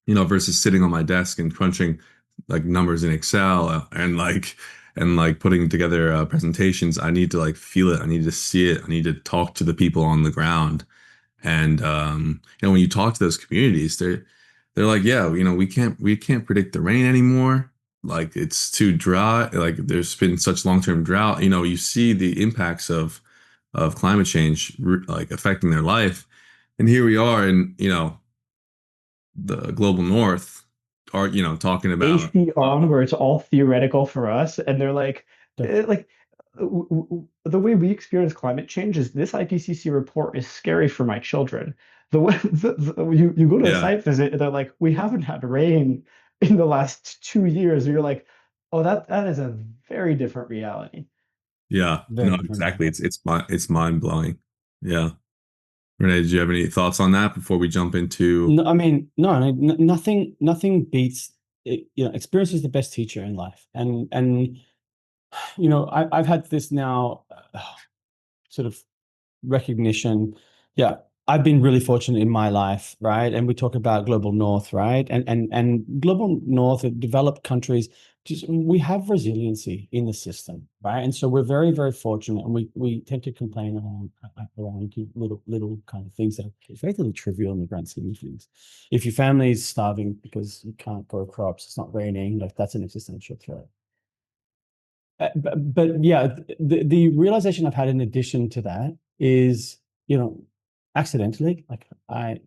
versus sitting on my desk and crunching like numbers in Excel and putting together presentations. I need to like feel it. I need to see it. I need to talk to the people on the ground. And when you talk to those communities, they're like, yeah, we can't predict the rain anymore. Like it's too dry. Like there's been such long-term drought. You see the impacts of climate change like affecting their life. And here we are in, the global north are, talking about AC on where it's all theoretical for us, and they're like, Def- like the way we experience climate change is this IPCC report is scary for my children. The way you go to a yeah, site visit, and they're like, we haven't had rain in the last 2 years. And you're like, oh, that is a very different reality. yeah, Very no, different. exactly. It's mind blowing. Yeah. Renee, did you have any thoughts on that before we jump into? No, I mean, nothing beats it, experience is the best teacher in life. And I've had this now sort of recognition. Yeah, I've been really fortunate in my life, right? And we talk about global north, right? And global north, developed countries, just we have resiliency in the system, right? And so we're very, very fortunate, and we tend to complain around little kind of things that are effectively trivial in the grand scheme of things. If your family is starving because you can't grow crops, it's not raining, like that's an existential threat. But yeah, the realization I've had in addition to that is, accidentally, like I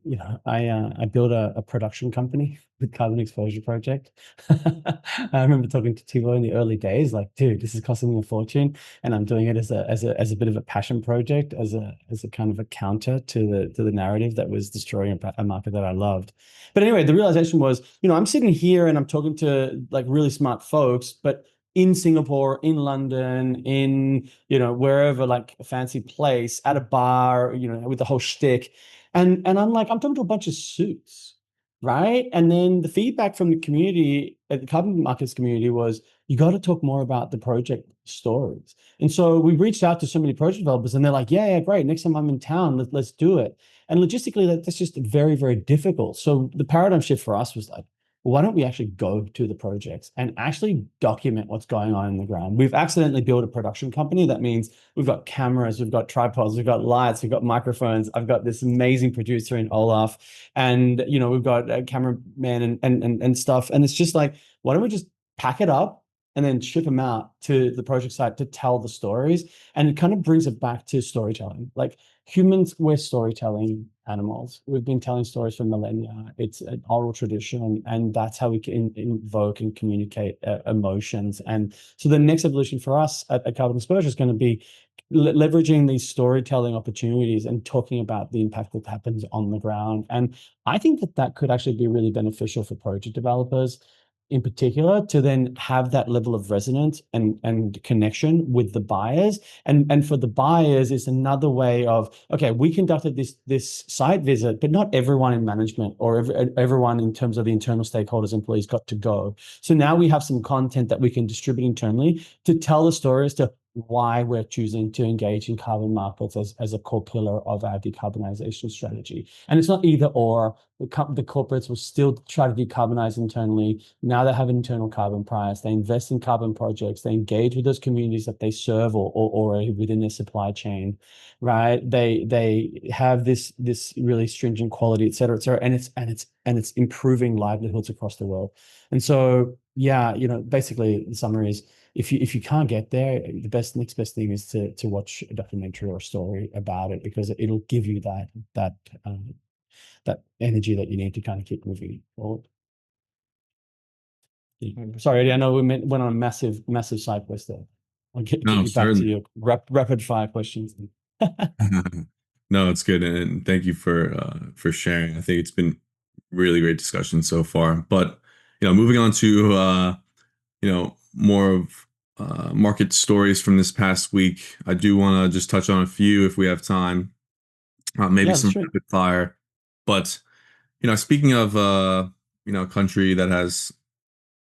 built a production company with Carbon Exposure Project. I remember talking to Thibault in the early days, like, dude, this is costing me a fortune, and I'm doing it as a bit of a passion project, as a kind of a counter to the narrative that was destroying a market that I loved. But anyway, the realization was, I'm sitting here and I'm talking to like really smart folks, but in Singapore, in London, in wherever, like a fancy place, at a bar, with the whole shtick, and I'm talking to a bunch of suits, right? And then the feedback from the community, the carbon markets community, was you got to talk more about the project stories. And so we reached out to so many project developers, and they're like, yeah, great. Next time I'm in town, let's do it. And logistically, that's just very, very difficult. So the paradigm shift for us was like, why don't we actually go to the projects and actually document what's going on in the ground? We've accidentally built a production company. That means we've got cameras, we've got tripods, we've got lights, we've got microphones. I've got this amazing producer in Olaf, and we've got a cameraman and stuff. And it's just like, why don't we just pack it up and then ship them out to the project site to tell the stories? And it kind of brings it back to storytelling. Like, humans, we're storytelling animals. We've been telling stories for millennia. It's an oral tradition, and that's how we can invoke and communicate emotions. And so the next evolution for us at Carbon Exposure is going to be leveraging these storytelling opportunities and talking about the impact that happens on the ground. And I think that could actually be really beneficial for project developers in particular, to then have that level of resonance and connection with the buyers. And for the buyers, it's another way of, okay, we conducted this site visit, but not everyone in management or everyone in terms of the internal stakeholders, employees, got to go. So now we have some content that we can distribute internally to tell the story as to why we're choosing to engage in carbon markets as a core pillar of our decarbonization strategy. And it's not either or. The corporates will still try to decarbonize internally. Now they have an internal carbon price. They invest in carbon projects. They engage with those communities that they serve or within their supply chain, right? They have this really stringent quality, et cetera, et cetera. And it's improving livelihoods across the world. And so, yeah, basically the summary is, if you can't get there, the next best thing is to watch a documentary or a story about it, because it'll give you that energy that you need to kind of keep moving forward. Sorry, Eddie, I know we went on a massive side quest there. I'll get No, you back to certainly. your rapid fire questions. No, it's good, and thank you for sharing. I think it's been really great discussion so far. But moving on to more of market stories from this past week. I do want to just touch on a few if we have time. Maybe Yeah, some sure. rapid fire. But speaking of a country that has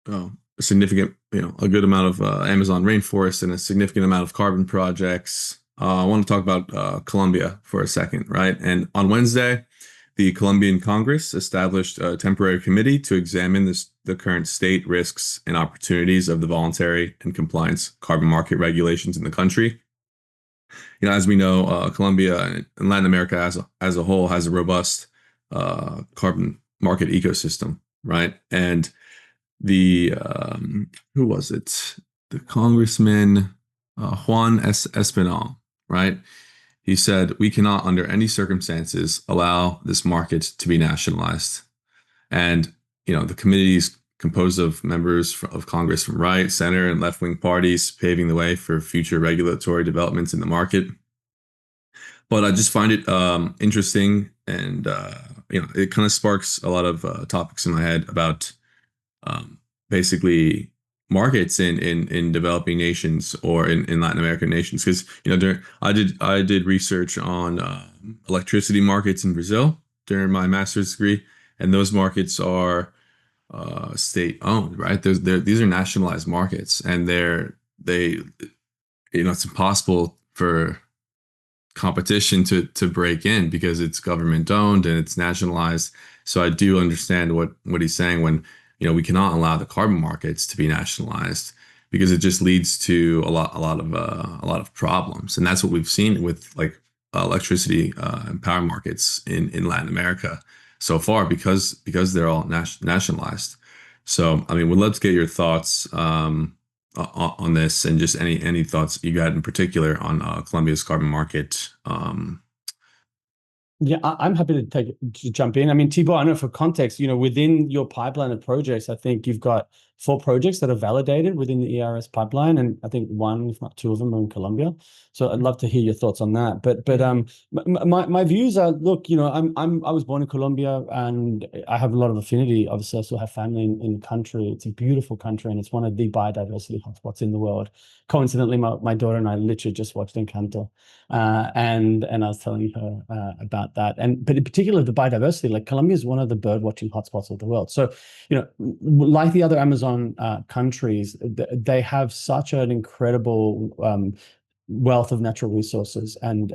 a significant, a good amount of Amazon rainforest and a significant amount of carbon projects. I want to talk about Colombia for a second, right? And on Wednesday, the Colombian Congress established a temporary committee to examine the current state risks and opportunities of the voluntary and compliance carbon market regulations in the country. As we know, Colombia and Latin America as a whole has a robust carbon market ecosystem, right? And the who was it? The Congressman Juan Espinal, right? He said, "We cannot, under any circumstances, allow this market to be nationalized." And the committee is composed of members of Congress from right, center, and left-wing parties, paving the way for future regulatory developments in the market. But I just find it interesting, and it kind of sparks a lot of topics in my head about basically markets in developing nations or in Latin American nations, because I did research on electricity markets in Brazil during my master's degree, and those markets are state owned, right? These are nationalized markets, and it's impossible for competition to break in because it's government owned and it's nationalized. So I do understand what he's saying when we cannot allow the carbon markets to be nationalized, because it just leads to a lot of problems. And that's what we've seen with like electricity and power markets in Latin America so far, because they're all nationalized. So I mean, we'd love to get your thoughts on this, and just any thoughts you got in particular on Colombia's carbon market. Yeah, I'm happy to jump in. I mean, Thibault, I know for context, within your pipeline of projects, I think you've got 4 projects that are validated within the ERS pipeline, and I think 1, if not 2 of them, are in Colombia. So I'd love to hear your thoughts on that. But my views are, look, I was born in Colombia, and I have a lot of affinity. Obviously, I still have family in the country. It's a beautiful country, and it's one of the biodiversity hotspots in the world. Coincidentally, my daughter and I literally just watched Encanto. And I was telling her about that, but in particular the biodiversity. Like, Colombia is one of the bird watching hotspots of the world. So like the other Amazon countries, they have such an incredible wealth of natural resources and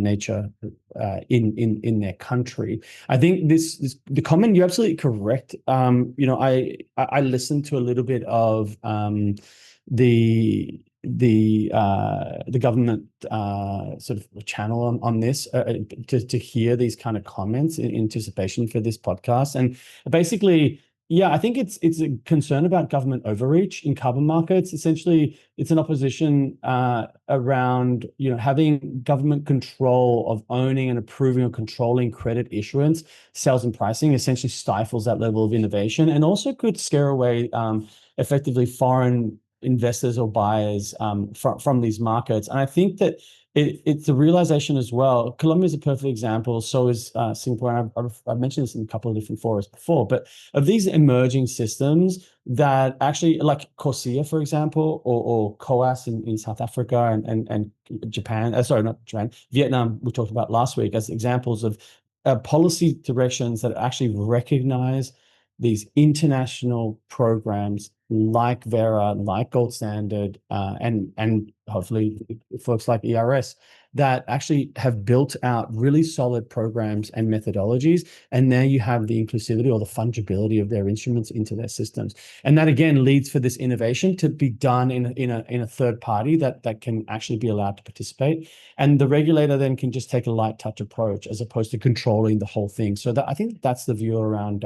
nature in their country. I think the comment, you're absolutely correct. I listened to a little bit of the government sort of channel on this to hear these kind of comments in anticipation for this podcast. And basically, yeah, I think it's a concern about government overreach in carbon markets. Essentially, it's an opposition around having government control of owning and approving or controlling credit issuance, sales and pricing. Essentially stifles that level of innovation, and also could scare away effectively foreign investors or buyers from these markets. And I think that it's a realization as well. Colombia is a perfect example. So is Singapore. And I've mentioned this in a couple of different forums before, but of these emerging systems that actually, like Corsia, for example, or COAS in South Africa and Japan, sorry, not Japan, Vietnam, we talked about last week, as examples of policy directions that actually recognize these international programs like Vera, like Gold Standard, and hopefully folks like ERS that actually have built out really solid programs and methodologies. And now you have the inclusivity or the fungibility of their instruments into their systems. And that again leads for this innovation to be done in a third party that can actually be allowed to participate. And the regulator then can just take a light touch approach as opposed to controlling the whole thing. So I think that's the view around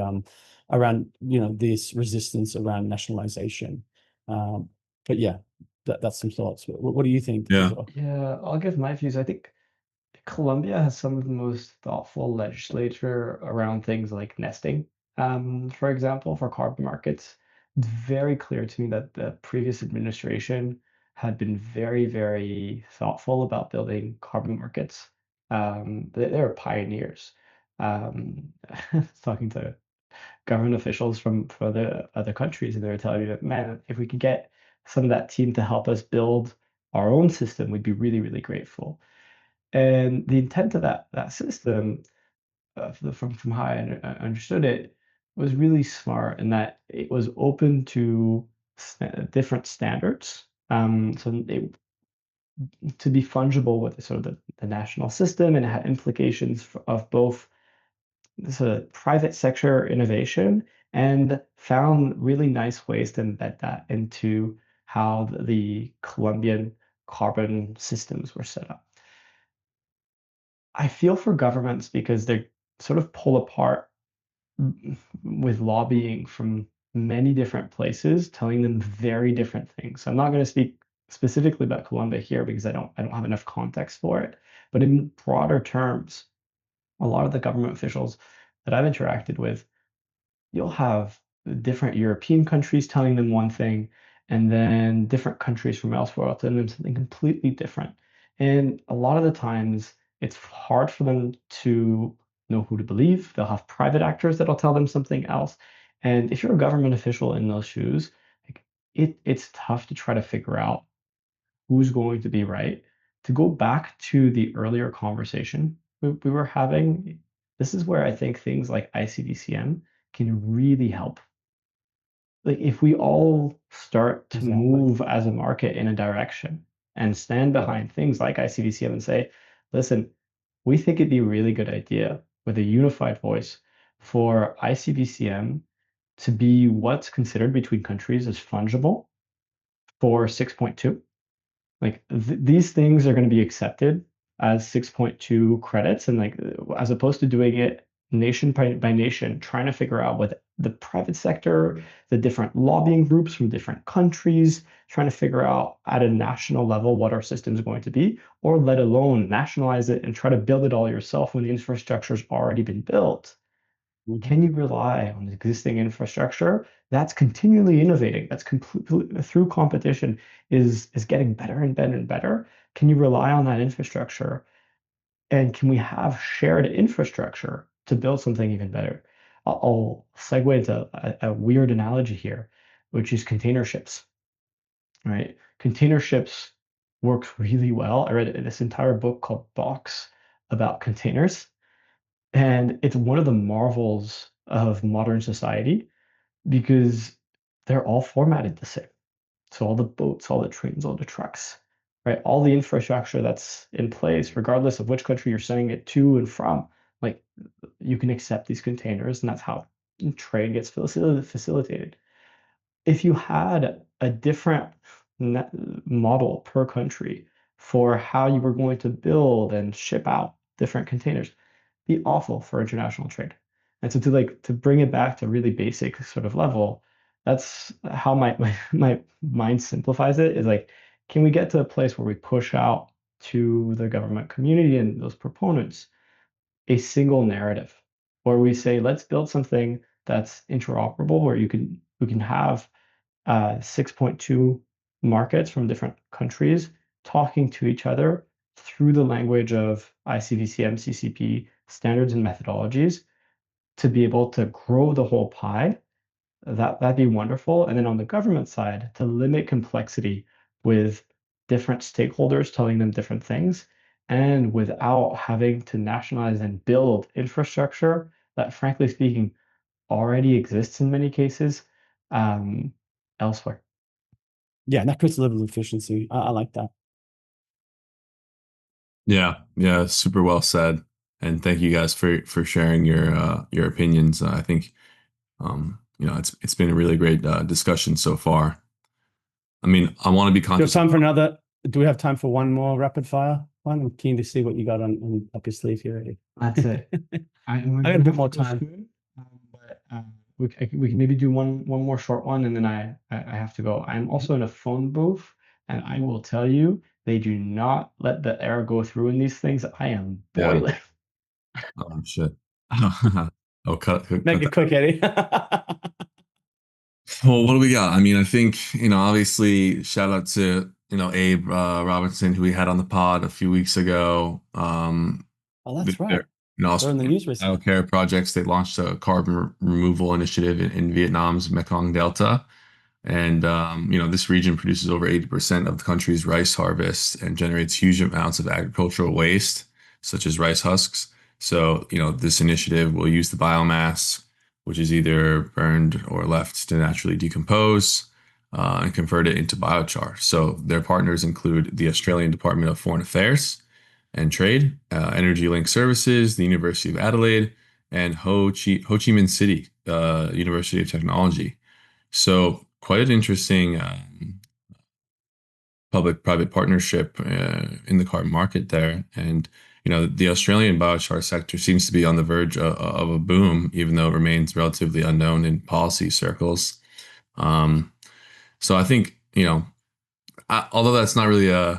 this resistance around nationalization. But yeah, that's some thoughts. What do you think? Yeah. Yeah, I'll give my views. I think Colombia has some of the most thoughtful legislature around things like nesting. For example, for carbon markets, it's very clear to me that the previous administration had been very, very thoughtful about building carbon markets. They're pioneers. Talking to government officials from other countries, and they're telling me that, man, if we could get some of that team to help us build our own system, we'd be really, really grateful. And the intent of that system, from how I understood it, was really smart in that it was open to different standards. So to be fungible with sort of the national system, and it had implications of both sort of private sector innovation, and found really nice ways to embed that into how the Colombian carbon systems were set up. I feel for governments because they sort of pull apart with lobbying from many different places, telling them very different things. So I'm not going to speak specifically about Colombia here because I don't have enough context for it. But in broader terms, a lot of the government officials that I've interacted with, you'll have different European countries telling them one thing, and then different countries from elsewhere telling them something completely different. And a lot of the times, it's hard for them to know who to believe. They'll have private actors that'll tell them something else. And if you're a government official in those shoes, like it's tough to try to figure out who's going to be right. To go back to the earlier conversation we were having, this is where I think things like ICVCM can really help. Like if we all start to Exactly. move as a market in a direction and stand behind things like ICVCM and say, listen, we think it'd be a really good idea with a unified voice for ICVCM to be what's considered between countries as fungible for 6.2. Like these things are going to be accepted as 6.2 credits, and like as opposed to doing it nation by nation, trying to figure out what the private sector, the different lobbying groups from different countries, trying to figure out at a national level what our system is going to be, or let alone nationalize it and try to build it all yourself when the infrastructure's already been built. Can you rely on existing infrastructure that's continually innovating, that's completely through competition is getting better and better and better? Can you rely on that infrastructure? And can we have shared infrastructure to build something even better? I'll segue into a weird analogy here, which is container ships, right? Container ships work really well. I read this entire book called Box about containers, and it's one of the marvels of modern society because they're all formatted the same. So all the boats, all the trains, all the trucks, right? All the infrastructure that's in place, regardless of which country you're sending it to and from, like you can accept these containers, and that's how trade gets facilitated. If you had a different model per country for how you were going to build and ship out different containers, be awful for international trade. And so to bring it back to really basic sort of level, that's how my mind simplifies it, is like, can we get to a place where we push out to the government community and those proponents a single narrative where we say, let's build something that's interoperable, where we can have 6.2 markets from different countries talking to each other through the language of ICVCM, CCP standards and methodologies to be able to grow the whole pie. That'd be wonderful. And then on the government side, to limit complexity with different stakeholders telling them different things, and without having to nationalize and build infrastructure that, frankly speaking, already exists in many cases elsewhere. Yeah, and that creates a level of efficiency. I like that. Yeah, super well said. And thank you guys for sharing your opinions. I think it's been a really great discussion so far. I mean, I want to be Do we have conscious. time for another? Do we have time for one more rapid fire one? I'm keen to see what you got on up your sleeve here. That's it. I got a bit more time. But we can maybe do one more short one, and then I have to go. I'm also in a phone booth, and I will tell you, they do not let the air go through in these things. I am Yeah. boiling. Oh shit. Oh, cut Make it quick, Eddie. Well, what do we got? I mean, I think, obviously shout out to, Abe Robinson, who we had on the pod a few weeks ago. Oh, that's They're, right. also They're in the news recently. Biocare projects. They launched a carbon removal initiative in Vietnam's Mekong Delta. And this region produces over 80% of the country's rice harvest and generates huge amounts of agricultural waste, such as rice husks. So, this initiative will use the biomass, which is either burned or left to naturally decompose, and convert it into biochar. So their partners include the Australian Department of Foreign Affairs and Trade, Energy Link Services, the University of Adelaide, and Ho Chi Minh City University of Technology. So quite an interesting public-private partnership in the carbon market there. And the Australian biochar sector seems to be on the verge of a boom, even though it remains relatively unknown in policy circles. So I think, although that's not really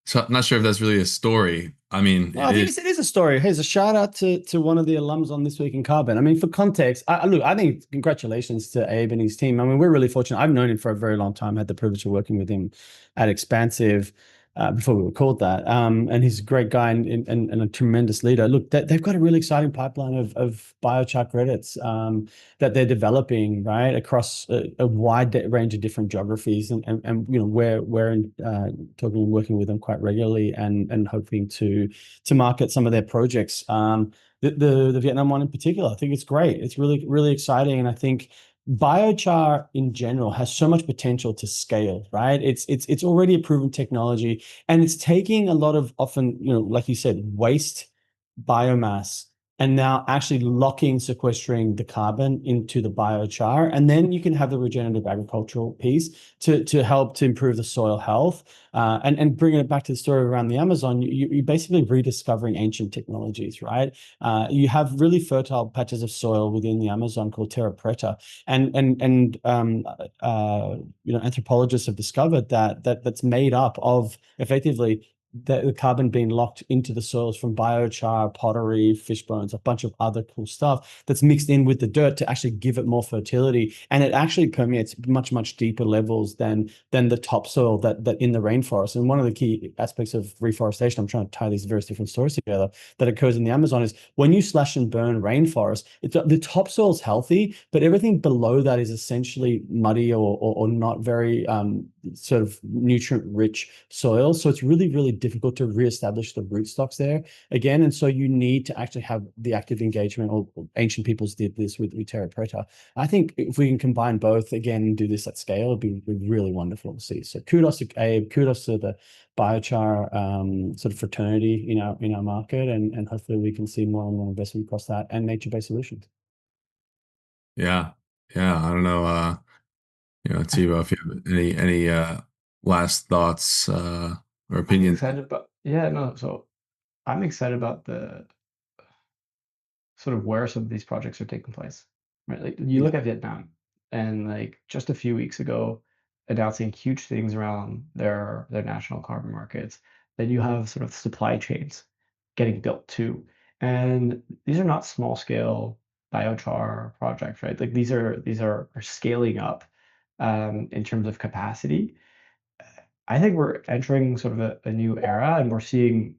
so I'm not sure if that's really a story. I mean, No, I think it is a story. Here's a shout out to one of the alums on This Week in Carbon. I mean, for context, I think congratulations to Abe and his team. I mean, we're really fortunate. I've known him for a very long time. I had the privilege of working with him at Expansive before we were called that. And he's a great guy and a tremendous leader. Look, they've got a really exciting pipeline of biochar credits that they're developing, right, across a wide range of different geographies. And we're working with them quite regularly and hoping to market some of their projects. The Vietnam one in particular, I think it's great. It's really, really exciting. And I think biochar in general has so much potential to scale, right? It's already a proven technology, and it's taking a lot of often, like you said, waste biomass and now actually sequestering the carbon into the biochar. And then you can have the regenerative agricultural piece to help to improve the soil health. And bringing it back to the story around the Amazon, you're basically rediscovering ancient technologies, right? You have really fertile patches of soil within the Amazon called terra preta, and anthropologists have discovered that's made up of effectively the carbon being locked into the soils from biochar, pottery, fish bones, a bunch of other cool stuff that's mixed in with the dirt to actually give it more fertility. And it actually permeates much, much deeper levels than the topsoil that in the rainforest. And one of the key aspects of reforestation, I'm trying to tie these various different stories together, that occurs in the Amazon is when you slash and burn rainforest, the topsoil is healthy, but everything below that is essentially muddy or not very sort of nutrient rich soil. So it's really, really difficult to reestablish the rootstocks there again. And so you need to actually have the active engagement, or ancient peoples did this with terra preta. I think if we can combine both again and do this at scale, it'd be really wonderful to see. So kudos to Abe, kudos to the biochar sort of fraternity in our market, and hopefully we can see more and more investment across that and nature-based solutions. Yeah. I don't know. Thibault, if you have any last thoughts or opinions. So I'm excited about the sort of where some of these projects are taking place, right? Like you look at Vietnam, and like just a few weeks ago, announcing huge things around their national carbon markets. Then you have sort of supply chains getting built too, and these are not small scale biochar projects, right? Like these are scaling up in terms of capacity. I think we're entering sort of a new era, and we're seeing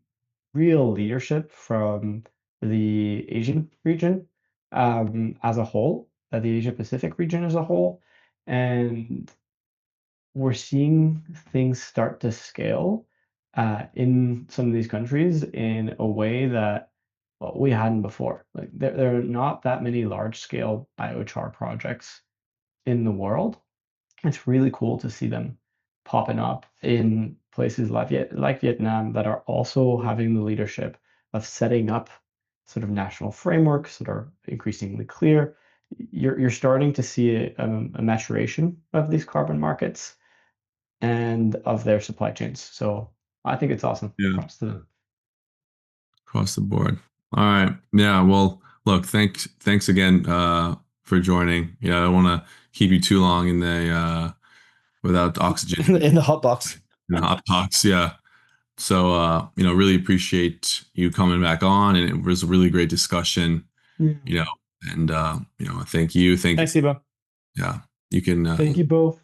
real leadership from the Asian region as a whole, the Asia Pacific region as a whole, and we're seeing things start to scale in some of these countries in a way that we hadn't before. Like there are not that many large scale biochar projects in the world. It's really cool to see them popping up in places like Vietnam that are also having the leadership of setting up sort of national frameworks that are increasingly clear. You're starting to see a maturation of these carbon markets and of their supply chains. So I think it's awesome. Yeah. Across the board. All right. Yeah. Well, look, thanks again for joining. I don't want to keep you too long in the without oxygen in the hot box. In the hot box. Yeah. So really appreciate you coming back on, and it was a really great discussion. And thank you. Thanks, Thibault. Yeah. You can. Thank you both.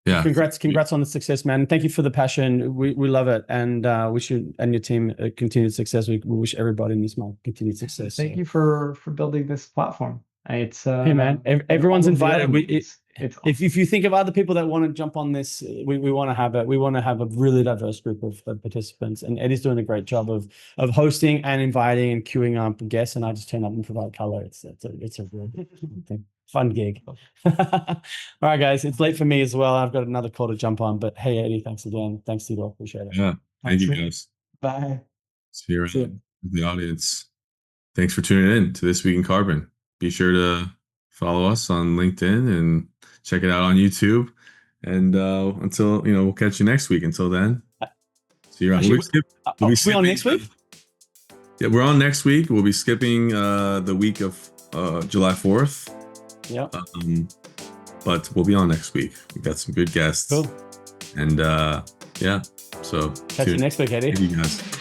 Yeah. Congrats on the success, man. Thank you for the passion. We love it, and wish you and your team continued success. We wish everybody in this market continued success. Thank you for building this platform. It's hey man, everyone's invited. It's if you think of other people that want to jump on this, we want to have a really diverse group of participants, and Eddie's doing a great job of hosting and inviting and queuing up guests, and I just turn up and provide color. It's a real thing. Fun gig. All right, guys, it's late for me as well. I've got another call to jump on, but hey, Eddie, thanks again. Thanks, Thibault. Appreciate it. Yeah. Thank you, guys. Bye. See you around the audience. Thanks for tuning in to This Week in Carbon. Be sure to follow us on LinkedIn and check it out on YouTube. And until, we'll catch you next week. Until then, see you around. We'll be on next week? Yeah, we're on next week. We'll be skipping the week of July 4th. Yep. But we'll be on next week. We've got some good guests. Cool. And yeah, so catch you next week, Eddie. Thank you guys.